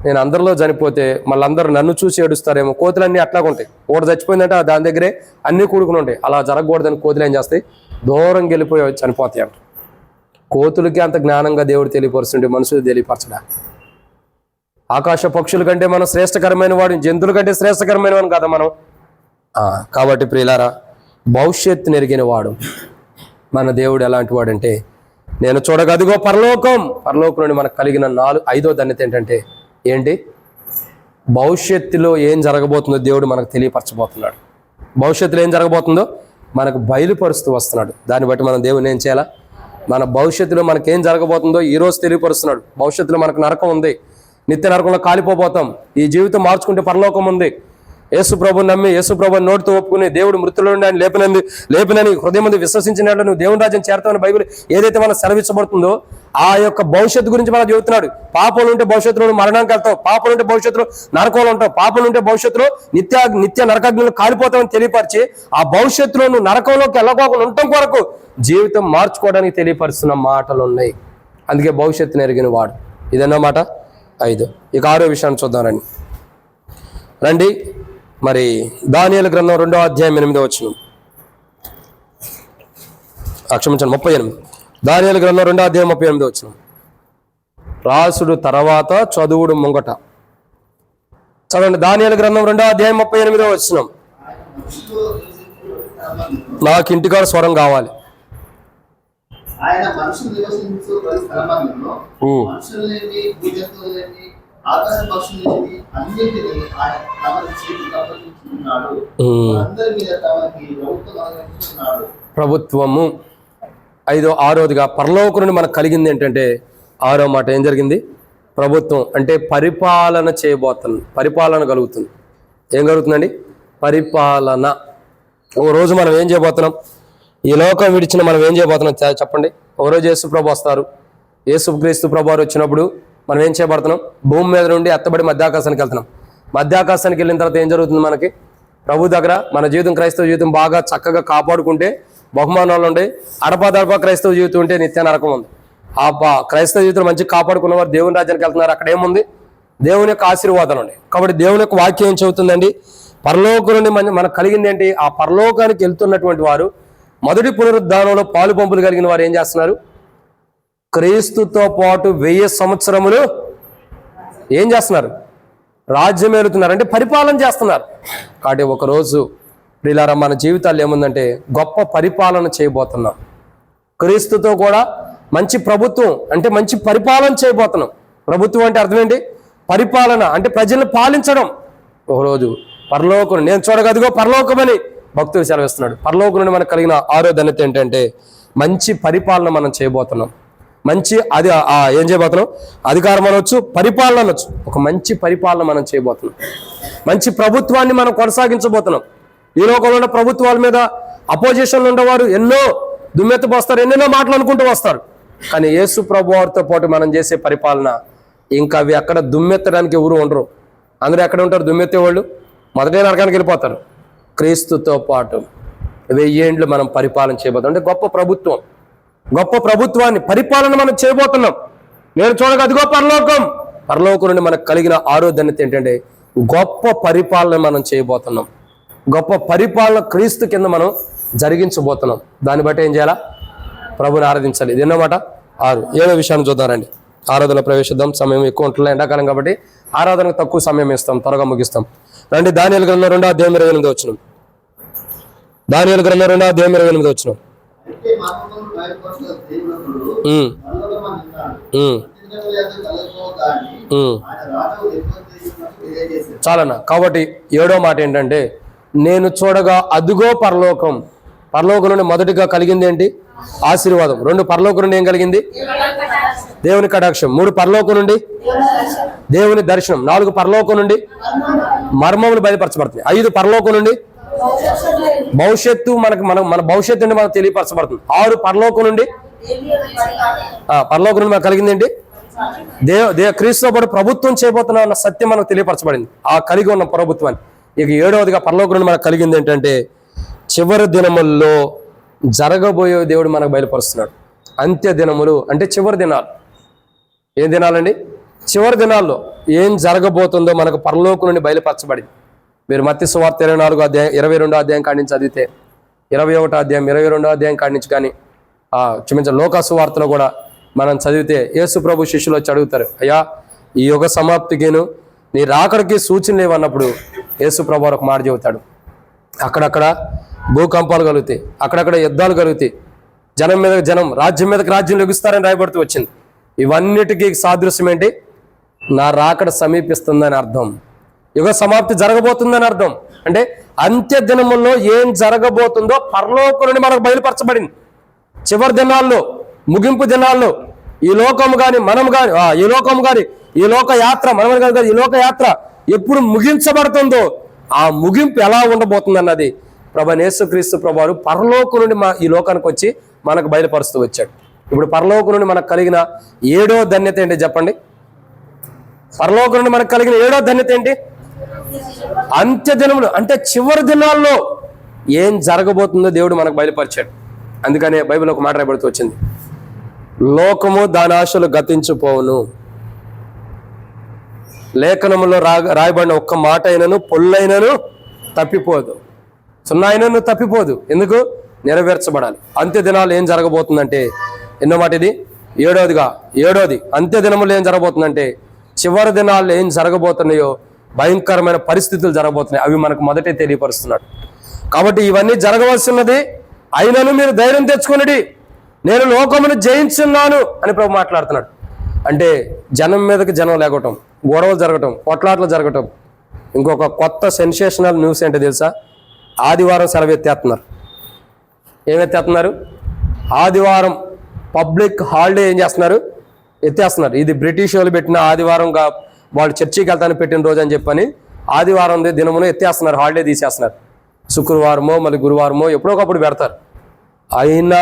నేను అందరిలో చనిపోతే మళ్ళీ అందరూ నన్ను చూసి ఏడుస్తారేమో. కోతులన్నీ అట్లాగా ఉంటాయి, ఒకటి చచ్చిపోయిందంటే దాని దగ్గరే అన్నీ కూడుకుని ఉంటాయి. అలా జరగకూడదని కోతులు ఏం చేస్తాయి, దూరంగా వెళ్ళిపోయి చనిపోతాయి అంట. కోతులకి అంత జ్ఞానంగా దేవుడు తెలియపరుస్తుంటే మనుషులు తెలియపరచడా? ఆకాశ పక్షుల కంటే మనం శ్రేష్టకరమైన వాడు, జంతువుల కంటే శ్రేష్టకరమైన వాడు కదా మనం. కాబట్టి ప్రియులారా, భవిష్యత్తు నెరిగిన వాడు మన దేవుడు ఎలాంటి వాడంటే, నేను చూడగదిగో పరలోకం నుండి మనకు కలిగిన 5వ ధన్యత ఏంటి? భవిష్యత్తులో ఏం జరగబోతుందో దేవుడు మనకు తెలియపరచబోతున్నాడు. భవిష్యత్తులో ఏం జరగబోతుందో మనకు బయలుపరుస్తూ వస్తున్నాడు. దాన్ని బట్టి మనం దేవుని ఏం చేయాలా? మన భవిష్యత్తులో మనకేం జరగబోతుందో ఈరోజు తెలియపరుస్తున్నాడు. భవిష్యత్తులో మనకు నరకం ఉంది, నిత్య నరకంలో కాలిపోతాం. ఈ జీవితం మార్చుకుంటే పరలోకం ఉంది. యేసు ప్రభుని నమ్మి యేసు ప్రభుని నోటితో ఒప్పుకుని దేవుడు మృతుల్లో నుండి ఆయన లేపినని హృదయం మంది విశ్వసించినట్లు నువ్వు దేవుని రాజ్యం చేరతామని బైబిల్ ఏదైతే మనం సెలవిచ్చబడుతుందో ఆ యొక్క భవిష్యత్తు గురించి మనం చెబుతున్నాడు. పాపలు ఉంటే భవిష్యత్తులో మరణానికి వెళ్తావు, పాపలు ఉంటే భవిష్యత్తులో నరకంలో ఉంటావు, పాపలు ఉంటే భవిష్యత్తులో నిత్య నరకాగ్నిలో కాలిపోతామని తెలియపరిచి ఆ భవిష్యత్తులో నువ్వు నరకంలోకి వెళ్ళకోకుండా ఉండటం కొరకు జీవితం మార్చుకోవడానికి తెలియపరుస్తున్న మాటలు ఉన్నాయి. అందుకే భవిష్యత్తును ఎరిగిన వాడు. ఇదన్నమాట 5. ఇక 6వ విషయాన్ని చూద్దాం రండి. మరి దానియేలు గ్రంథం 2వ అధ్యాయం 8వ వచనం, క్షమించండి 38. దానియేలు గ్రంథం 2వ అధ్యాయం 38వ వచనం. రాసుడు తర్వాత చదువుడు ముంగట. చదవండి. దానియేలు గ్రంథం 2వ అధ్యాయం 38వ వచనం. నాకు ఇంటికాడ స్వరం కావాలి. ఆయన మనుషులు నివసించు స్థలమందులో మనుషులనేమి భూజంతువులేమి ఆకాశ పక్షులేమి అన్నింటినీ ఆయన తమ చేతికి అప్పగించుకున్నాడు. అందరి మీద తమకి ప్రభుత్వం అనుగ్రహించుకున్నాడు. ప్రభుత్వము 6వదిగా పరలోకం నుండి మనకు కలిగింది ఏంటంటే 6వ మాట ఏం జరిగింది? ప్రభుత్వం అంటే పరిపాలన చేయబోతుంది. పరిపాలన కలుగుతుంది. ఏం కలుగుతుందండి? పరిపాలన. ఓ రోజు మనం ఏం చేయబోతున్నాం? ఈ లోకం విడిచిన మనం ఏం చేయబోతున్నాం చెప్పండి. ఒకరోజు యేసు ప్రభు వస్తారు. యేసుక్రీస్తు ప్రభు వారు వచ్చినప్పుడు మనం ఏం చేయబడుతున్నాం? భూమి మీద నుండి ఎత్తబడి మధ్యాకాశానికి వెళ్తున్నాం. మధ్యాకాశానికి వెళ్ళిన తర్వాత ఏం జరుగుతుంది? మనకి ప్రభు దగ్గర మన జీవితం, క్రైస్తవ జీవితం బాగా చక్కగా కాపాడుకుంటే బహుమానాలు ఉండే, అడపాదడపా క్రైస్తవ జీవితం ఉంటే నిత్య నరకం ఉంది. ఆ క్రైస్తవ జీవితం మంచిగా కాపాడుకున్న వారు దేవుని రాజ్యానికి వెళ్తున్నారు. అక్కడ ఏముంది? దేవుని యొక్క ఆశీర్వాదాలు ఉండే. కాబట్టి దేవుని యొక్క వాక్యం ఏం చెబుతుందండి? పరలోకం నుండి మనకు కలిగింది ఏంటి? ఆ పరలోకానికి వెళ్తున్నటువంటి వారు మొదటి పునరుద్ధానంలో పాలు పంపులు కలిగిన వారు ఏం చేస్తున్నారు? క్రీస్తుతో పాటు 1000 సంవత్సరములు ఏం చేస్తున్నారు? రాజ్యం ఏలుతున్నారు, అంటే పరిపాలన చేస్తున్నారు. కాబట్టి ఒకరోజు ప్రియులారా మన జీవితాలు ఏముందంటే గొప్ప పరిపాలన చేయబోతున్నాం. క్రీస్తుతో కూడా మంచి ప్రభుత్వం అంటే మంచి పరిపాలన చేయబోతున్నాం. ప్రభుత్వం అంటే అర్థం ఏంటి? పరిపాలన అంటే ప్రజలను పాలించడం. ఒకరోజు పరలోకం నేను చూడగదిగో పరలోకమని భక్తులు సెలవిస్తున్నాడు. పరలోకం నుండి మనకు కలిగిన 6వ ధన్యత ఏంటంటే మంచి పరిపాలన మనం చేయబోతున్నాం. మంచి ఏం చేయబోతున్నాం? అధికారం అనొచ్చు, పరిపాలన అనొచ్చు. ఒక మంచి పరిపాలన మనం చేయబోతున్నాం. మంచి ప్రభుత్వాన్ని మనం కొనసాగించబోతున్నాం. ఈ లోకంలో ఉన్న ప్రభుత్వాల మీద అపోజిషన్లు ఉండేవారు ఎన్నో దుమ్మెత్తిపోస్తారు, ఎన్నెన్నో మాటలు అనుకుంటూ వస్తారు. కానీ యేసు ప్రభు వారితో పాటు మనం చేసే పరిపాలన ఇంకా అవి అక్కడ దుమ్మెత్తడానికి ఎవరు ఉండరు. అందరూ ఎక్కడ ఉంటారు? దుమ్మెత్తేవాళ్ళు మొదటే నరకానికి వెళ్ళిపోతారు. క్రీస్తుతో పాటు 1000 ఏండ్లు మనం పరిపాలన చేయబోతున్నాం. అంటే గొప్ప ప్రభుత్వాన్ని పరిపాలన మనం చేయబోతున్నాం. నేను చూడగా అదిగో పరలోకం నుండి మనకు కలిగిన 6వ ధన్యత ఏంటంటే గొప్ప పరిపాలన మనం చేయబోతున్నాం. గొప్ప పరిపాలన క్రీస్తు కింద మనం జరిగించబోతున్నాం. దాన్ని బట్టి ఏం చేయాలా? ప్రభుని ఆరాధించాలి. ఇది ఎన్నమాట? 6. 7వ విషయాన్ని చూద్దారండి. ఆరాధనలో ప్రవేశిద్దాం. సమయం ఎక్కువ ఉంటుంది, ఎండాకాలం కాబట్టి ఆరాధనకు తక్కువ సమయం ఇస్తాం, త్వరగా ముగిస్తాం. రండి దానియేలు గ్రంథం 2వ అధ్యాయం 28వ వచనం. దానియేలు గ్రంథం 2వ అధ్యాయం 28వ వచనం. అయితే మర్మములు బయలుపరచిన దేవుడొకడు పరలోకమందున్నాడు. అత్యున్నతుల యందు కలగబోగా అని ఆయన రాజు ఎక్కువ తెలియజేశాడు. చాలన్నా. కాబట్టి 7వ మాట ఏంటంటే, నేను చూడగా అదుగో పరలోకం. పరలోకం నుండి మొదటిగా కలిగింది ఏంటి? ఆశీర్వాదం. 2 పరలోకం నుండి ఏం కలిగింది? దేవుని కటాక్షం. 3 పరలోకం నుండి దేవుని దర్శనం. 4 పరలోకం నుండి మర్మములు బయలుపరచబడుతుంది. 5 పరలోకం నుండి భవిష్యత్తు మన భవిష్యత్తు నుండి మనకు తెలియపరచబడుతుంది. 6 పరలోకం నుండి మనకు కలిగింది ఏంటి? క్రీస్తుతో పాటు ప్రభుత్వం చేయబోతున్నా అన్న సత్యం మనకు తెలియపరచబడింది, ఆ కలిగి ఉన్న ప్రభుత్వాన్ని. ఇక 7వదిగా పరలోకం నుండి మనకు కలిగింది ఏంటంటే, చివరి దినముల్లో జరగబోయే దేవుడు మనకు బయలుపరుస్తున్నాడు. అంత్య దినములు అంటే చివరి దినాలు. ఏం దినాలండి? చివరి దినాల్లో ఏం జరగబోతుందో మనకు పరలోకం నుండి బయలుపరచబడింది. మీరు మత్తయి సువార్త 22వ అధ్యాయం కాడి నుంచి చదివితే, 21వ అధ్యాయం 22వ అధ్యాయం కాడి నుంచి కానీ లోకా సువార్తలో కూడా మనం చదివితే, యేసు ప్రభు శిష్యులు వచ్చి అడుగుతారు, అయ్యా ఈ యుగ సమాప్తికిను నీ రాకడికి సూచన లేవన్నప్పుడు యేసు ప్రభు ఒక మాట చెబుతాడు, అక్కడక్కడ భూకంపాలు కలుగుతాయి, అక్కడక్కడ యుద్ధాలు కలుగుతాయి, జనం మీద జనం, రాజ్యం మీదకి రాజ్యం లెగుస్తారని రాయబడుతూ వచ్చింది. ఇవన్నిటికీ సాదృశ్యం ఏంటి? నా రాకడ సమీపిస్తుందని అర్థం, యుగ సమాప్తి జరగబోతుందని అర్థం. అంటే అంత్య దినముల్లో ఏం జరగబోతుందో పరలోకం నుండి మనకు బయలుపరచబడింది. చివరి దినాల్లో, ముగింపు దినాల్లో ఈ లోకము కానీ మనం కానీ ఈ లోక యాత్ర మనం కానీ ఈ లోక యాత్ర ఎప్పుడు ముగించబడుతుందో ఆ ముగింపు ఎలా ఉండబోతుంది అన్నది ప్రభు యేసుక్రీస్తు ప్రభువారు పరలోకం నుండి ఈ లోకానికి వచ్చి మనకు బయలుపరుస్తూ వచ్చాడు. ఇప్పుడు పరలోకం నుండి మనకు కలిగిన 7వ ధన్యత ఏంటి చెప్పండి? పరలోకం నుండి మనకు కలిగిన 7వ ధన్యత ఏంటి? అంత్య దినములు అంటే చివరి దినాల్లో ఏం జరగబోతుందో దేవుడు మనకు బయలుపరిచాడు. అందుకనే బైబిల్ ఒక మాట రాయబడుతూ వచ్చింది, లోకము దాని ఆశలు గతించిపోవును, లేఖనములో రాయబడిన ఒక్క మాట అయినను పొల్లైనను తప్పిపోదు, సున్నా అయినను తప్పిపోదు. ఎందుకు? నెరవేర్చబడాలి. అంత్య దినాలు ఏం జరగబోతుందంటే, ఎన్నో మాట ఇది? 7వది. అంత్య దినములు ఏం జరగబోతుందంటే, చివరి దినాల్లో ఏం జరగబోతున్నాయో భయంకరమైన పరిస్థితులు జరగబోతున్నాయి, అవి మనకు మొదటే తెలియపరుస్తున్నాడు. కాబట్టి ఇవన్నీ జరగవలసినది, అయినను మీరు ధైర్యం తెచ్చుకునేది, నేను లోకమును జయించున్నాను అని ప్రభు మాట్లాడుతున్నాడు. అంటే జనం మీదకి జనం లేకటం, గొడవలు జరగటం, కొట్లాట్లు జరగటం. ఇంకొక కొత్త సెన్సేషనల్ న్యూస్ ఏంటో తెలుసా? ఆదివారం సెలవు ఎత్తేస్తున్నారు. ఏమెత్తేస్తున్నారు? ఆదివారం పబ్లిక్ హాలిడే ఏం చేస్తున్నారు? ఎత్తేస్తున్నారు. ఇది బ్రిటిష్ వాళ్ళు పెట్టిన ఆదివారంగా, వాళ్ళు చర్చికి వెళ్తాను పెట్టిన రోజు అని చెప్పని ఆదివారం దినమును ఎత్తేస్తున్నారు, హాలిడే తీసేస్తున్నారు. శుక్రవారమో మళ్ళీ గురువారమో ఎప్పుడో ఒకప్పుడు పెడతారు. అయినా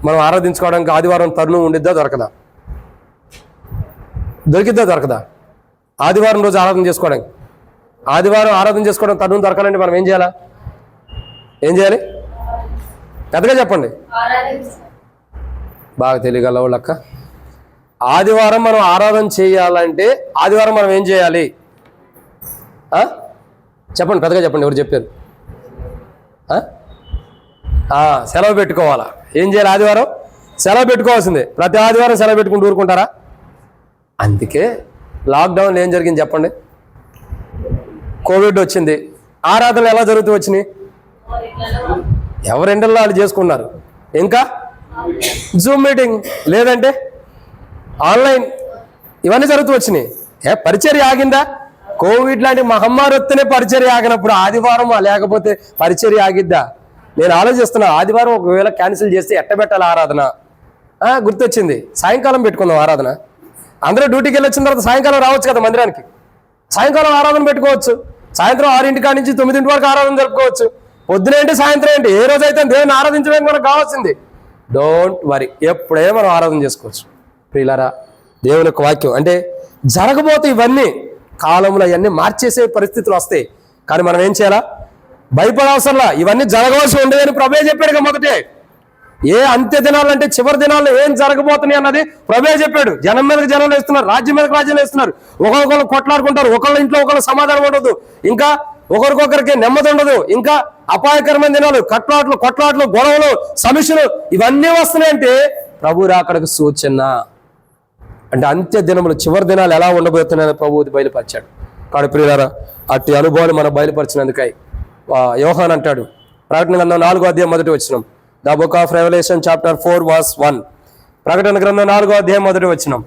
మనం ఆరాధించుకోవడానికి ఆదివారం తరుణం ఉండిద్దా దొరకదా? దొరకదా? ఆదివారం రోజు ఆరాధన చేసుకోవడానికి, ఆదివారం ఆరాధన చేసుకోవడం తరుణం దొరకాలంటే మనం ఏం చేయాలి? పెద్దగా చెప్పండి, బాగా తెలియగల వాళ్ళక్క. ఆదివారం మనం ఆరాధన చేయాలంటే ఆదివారం మనం ఏం చేయాలి? చెప్పండి, పెద్దగా చెప్పండి. ఎవరు చెప్పారు? సెలవు పెట్టుకోవాలా? ఏం చేయాలి? ఆదివారం సెలవు పెట్టుకోవాల్సిందే. ప్రతి ఆదివారం సెలవు పెట్టుకుంటూ ఊరుకుంటారా? అందుకే లాక్డౌన్లో ఏం జరిగింది చెప్పండి? కోవిడ్ వచ్చింది, ఆరాధనలు ఎలా జరుగుతూ వచ్చినాయి? ఎవరిండల్లో వాళ్ళు చేసుకున్నారు. ఇంకా జూమ్ మీటింగ్, లేదంటే ఆన్లైన్, ఇవన్నీ జరుగుతూ వచ్చినాయి. పరిచర్య ఆగిందా? కోవిడ్ లాంటి మహమ్మారి వస్తేనే పరిచర్య ఆగినప్పుడు ఆదివారం లేకపోతే పరిచర్య ఆగిద్దా? నేను ఆలోచిస్తున్నా, ఆదివారం ఒకవేళ క్యాన్సిల్ చేస్తే ఎట్టబెట్టాలి ఆరాధన? గుర్తొచ్చింది, సాయంకాలం పెట్టుకుందాం ఆరాధన. అందరూ డ్యూటీకి వెళ్ళి వచ్చిన తర్వాత సాయంకాలం రావచ్చు కదా మందిరానికి, సాయంకాలం ఆరాధన పెట్టుకోవచ్చు. సాయంత్రం 6 కాడి నుంచి 9 వరకు ఆరాధన జరుపుకోవచ్చు. పొద్దునేంటి సాయంత్రం ఏంటి, ఏ రోజైతే దేవుని ఆరాధించడానికి మనకు కావాల్సింది. డోంట్ వరీ, ఎప్పుడే మనం ఆరాధన చేసుకోవచ్చు. ప్రియులారా, దేవుని యొక్క వాక్యం అంటే జరగబోతే ఇవన్నీ కాలంలో ఇవన్నీ మార్చేసే పరిస్థితులు వస్తాయి. కానీ మనం ఏం చేయాలా? భయపడవసరంలా, ఇవన్నీ జరగవలసి ఉండేదని ప్రభే చెప్పాడు మొదటే. ఏ అంత్య దినాలు అంటే చివరి దినాల్లో ఏం జరగబోతున్నాయి అన్నది ప్రభే చెప్పాడు. జనం మీదకి జనం వేస్తున్నారు, రాజ్యం మీదకి రాజ్యం వేస్తున్నారు, ఒకరికొకరు కొట్లాడుకుంటారు, ఒకళ్ళ ఇంట్లో ఒకళ్ళు సమాధానం ఉండదు, ఇంకా ఒకరికొకరికి నెమ్మది ఉండదు, ఇంకా అపాయకరమైన దినాలు, కొట్లాట్లు, గొడవలు, సమస్యలు ఇవన్నీ వస్తున్నాయంటే ప్రభు రాకడకు సూచన. అంటే అంత్య దినములు చివరి దినాలు ఎలా ఉండబోతున్నాయని ప్రభువు బయలుపరిచాడు. కాడు ప్రియులారా, అట్టి అనుభవాలు మనం బయలుపరిచినందుకై యోహాన్ అంటాడు, ప్రకటన గ్రంథం 4వ అధ్యాయం 1వ వచనం, the book of Revelation chapter 4:1. ప్రకటన గ్రంథం 4వ అధ్యాయం 1వ వచనం,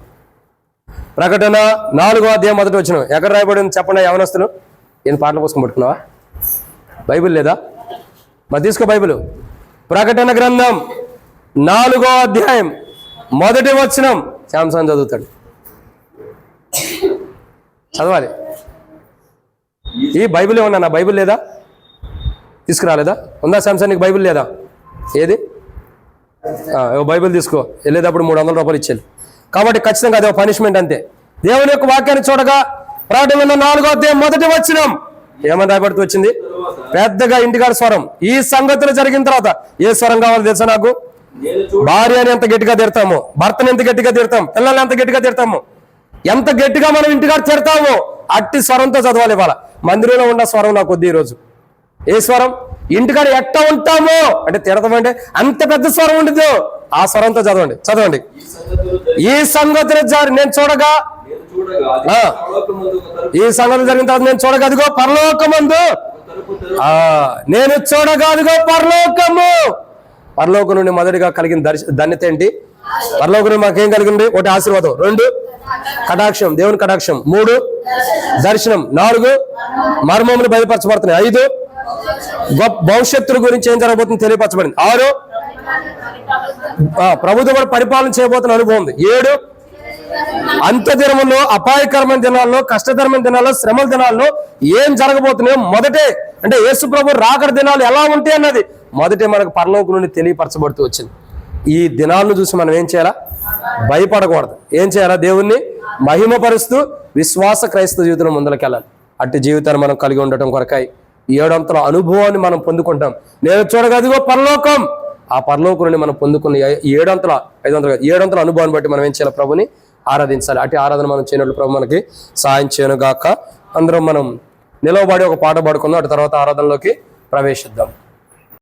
ప్రకటన 4వ అధ్యాయం 1వ వచనం. ఎక్కడ రాయబడి ఉంది చెప్పండి యవనస్తులు? ఏం పాటలు పుస్తకం పట్టుకున్నావా? బైబిల్ లేదా? మరి తీసుకో బైబిల్. ప్రకటన గ్రంథం 4వ అధ్యాయం 1వ వచనం శాంసంగ్ చదువుతాడు, చదవాలి. ఈ బైబిల్ ఏమన్నా నా బైబిల్ లేదా? తీసుకురాలేదా? ఉందా శాంసంగ్ నీకు బైబిల్ లేదా? ఏది? బైబిల్ తీసుకో, వెళ్ళేటప్పుడు 300 రూపాయలు ఇచ్చేది. కాబట్టి ఖచ్చితంగా అదే పనిష్మెంట్ అంతే. దేవుని యొక్క వాక్యాన్ని చూడగా ప్రకటన 4వ అధ్యాయం 1వ వచనం ఏమని రాయబడుతూ వచ్చింది? పెద్దగా ఇంటికాడ స్వరం. ఈ సంగతులు జరిగిన తర్వాత ఏ స్వరం కావాలో తెలుసా నాకు? భార్యని ఎంత గట్టిగా తిడతాము, భర్తని ఎంత గట్టిగా తిడతాం, పిల్లల్ని ఎంత గట్టిగా తిడతాము, ఎంత గట్టిగా మనం ఇంటికాడ తిడతాము, అట్టి స్వరంతో చదవాలి. ఇవాళ మందిరంలో ఉన్న స్వరం నాకు వద్దు. ఈరోజు ఏ స్వరం? ఇంటికాడ ఎట్ట ఉంటామో అంటే తిడతామంటే అంత పెద్ద స్వరం ఉండదు, ఆ స్వరంతో చదవండి. ఈ సంగతులు నేను చూడగా, ఈ సంగతులు జరిగిన తర్వాత నేను చూడగా అదిగో పరలోకమందు, నేను చూడగా అదిగో పరలోకము. పరలోకం నుండి మొదటిగా కలిగిన ధన్యత ఏంటి? పరలోకం నుండి మాకేం కలిగింది? 1 ఆశీర్వాదం, 2 కటాక్షం, దేవుని కటాక్షం, 3 దర్శనం, 4 మర్మములు బయలుపరచబడుతున్నాయి, 5 భవిష్యత్తు గురించి ఏం జరగబోతుంది తెలియపరచబడింది, 6 ప్రభుత్వ పరిపాలన చేయబోతున్న అనుభవం ఉంది, 7 అంత్య దినముల్లో, అపాయకరమైన దినాల్లో, కష్టతరమైన దినాల్లో, శ్రమల దినాల్లో ఏం జరగబోతున్నాయో మొదటే, అంటే యేసు ప్రభు రాకడ దినాలు ఎలా ఉంటాయి అన్నది మొదటే మనకు పరలోకం నుండి తెలియపరచబడుతూ వచ్చింది. ఈ దినాలను చూసి మనం ఏం చేయాలా? భయపడకూడదు. ఏం చేయాలా? దేవుణ్ణి మహిమపరుస్తూ విశ్వాస క్రైస్తవ జీవితంలో ముందరకెళ్ళాలి. అట్టి జీవితాన్ని మనం కలిగి ఉండటం కొరకై 7 అంతల అనుభవాన్ని మనం పొందుకుంటాం. నేను చూడగదిగో పరలోకం, ఆ పరలోకం నుండి మనం పొందుకున్న 7 అంతల 7 అంతల అనుభవాన్ని బట్టి మనం ఏం చేయాలి? ప్రభుని ఆరాధించాలి. అటు ఆరాధన మనం చేయనట్లు ప్రభు మనకి సాయం చేయను గాక. అందరం మనం నిలవబడి ఒక పాట పాడుకుందాం, అటు తర్వాత ఆరాధనలోకి ప్రవేశిద్దాం.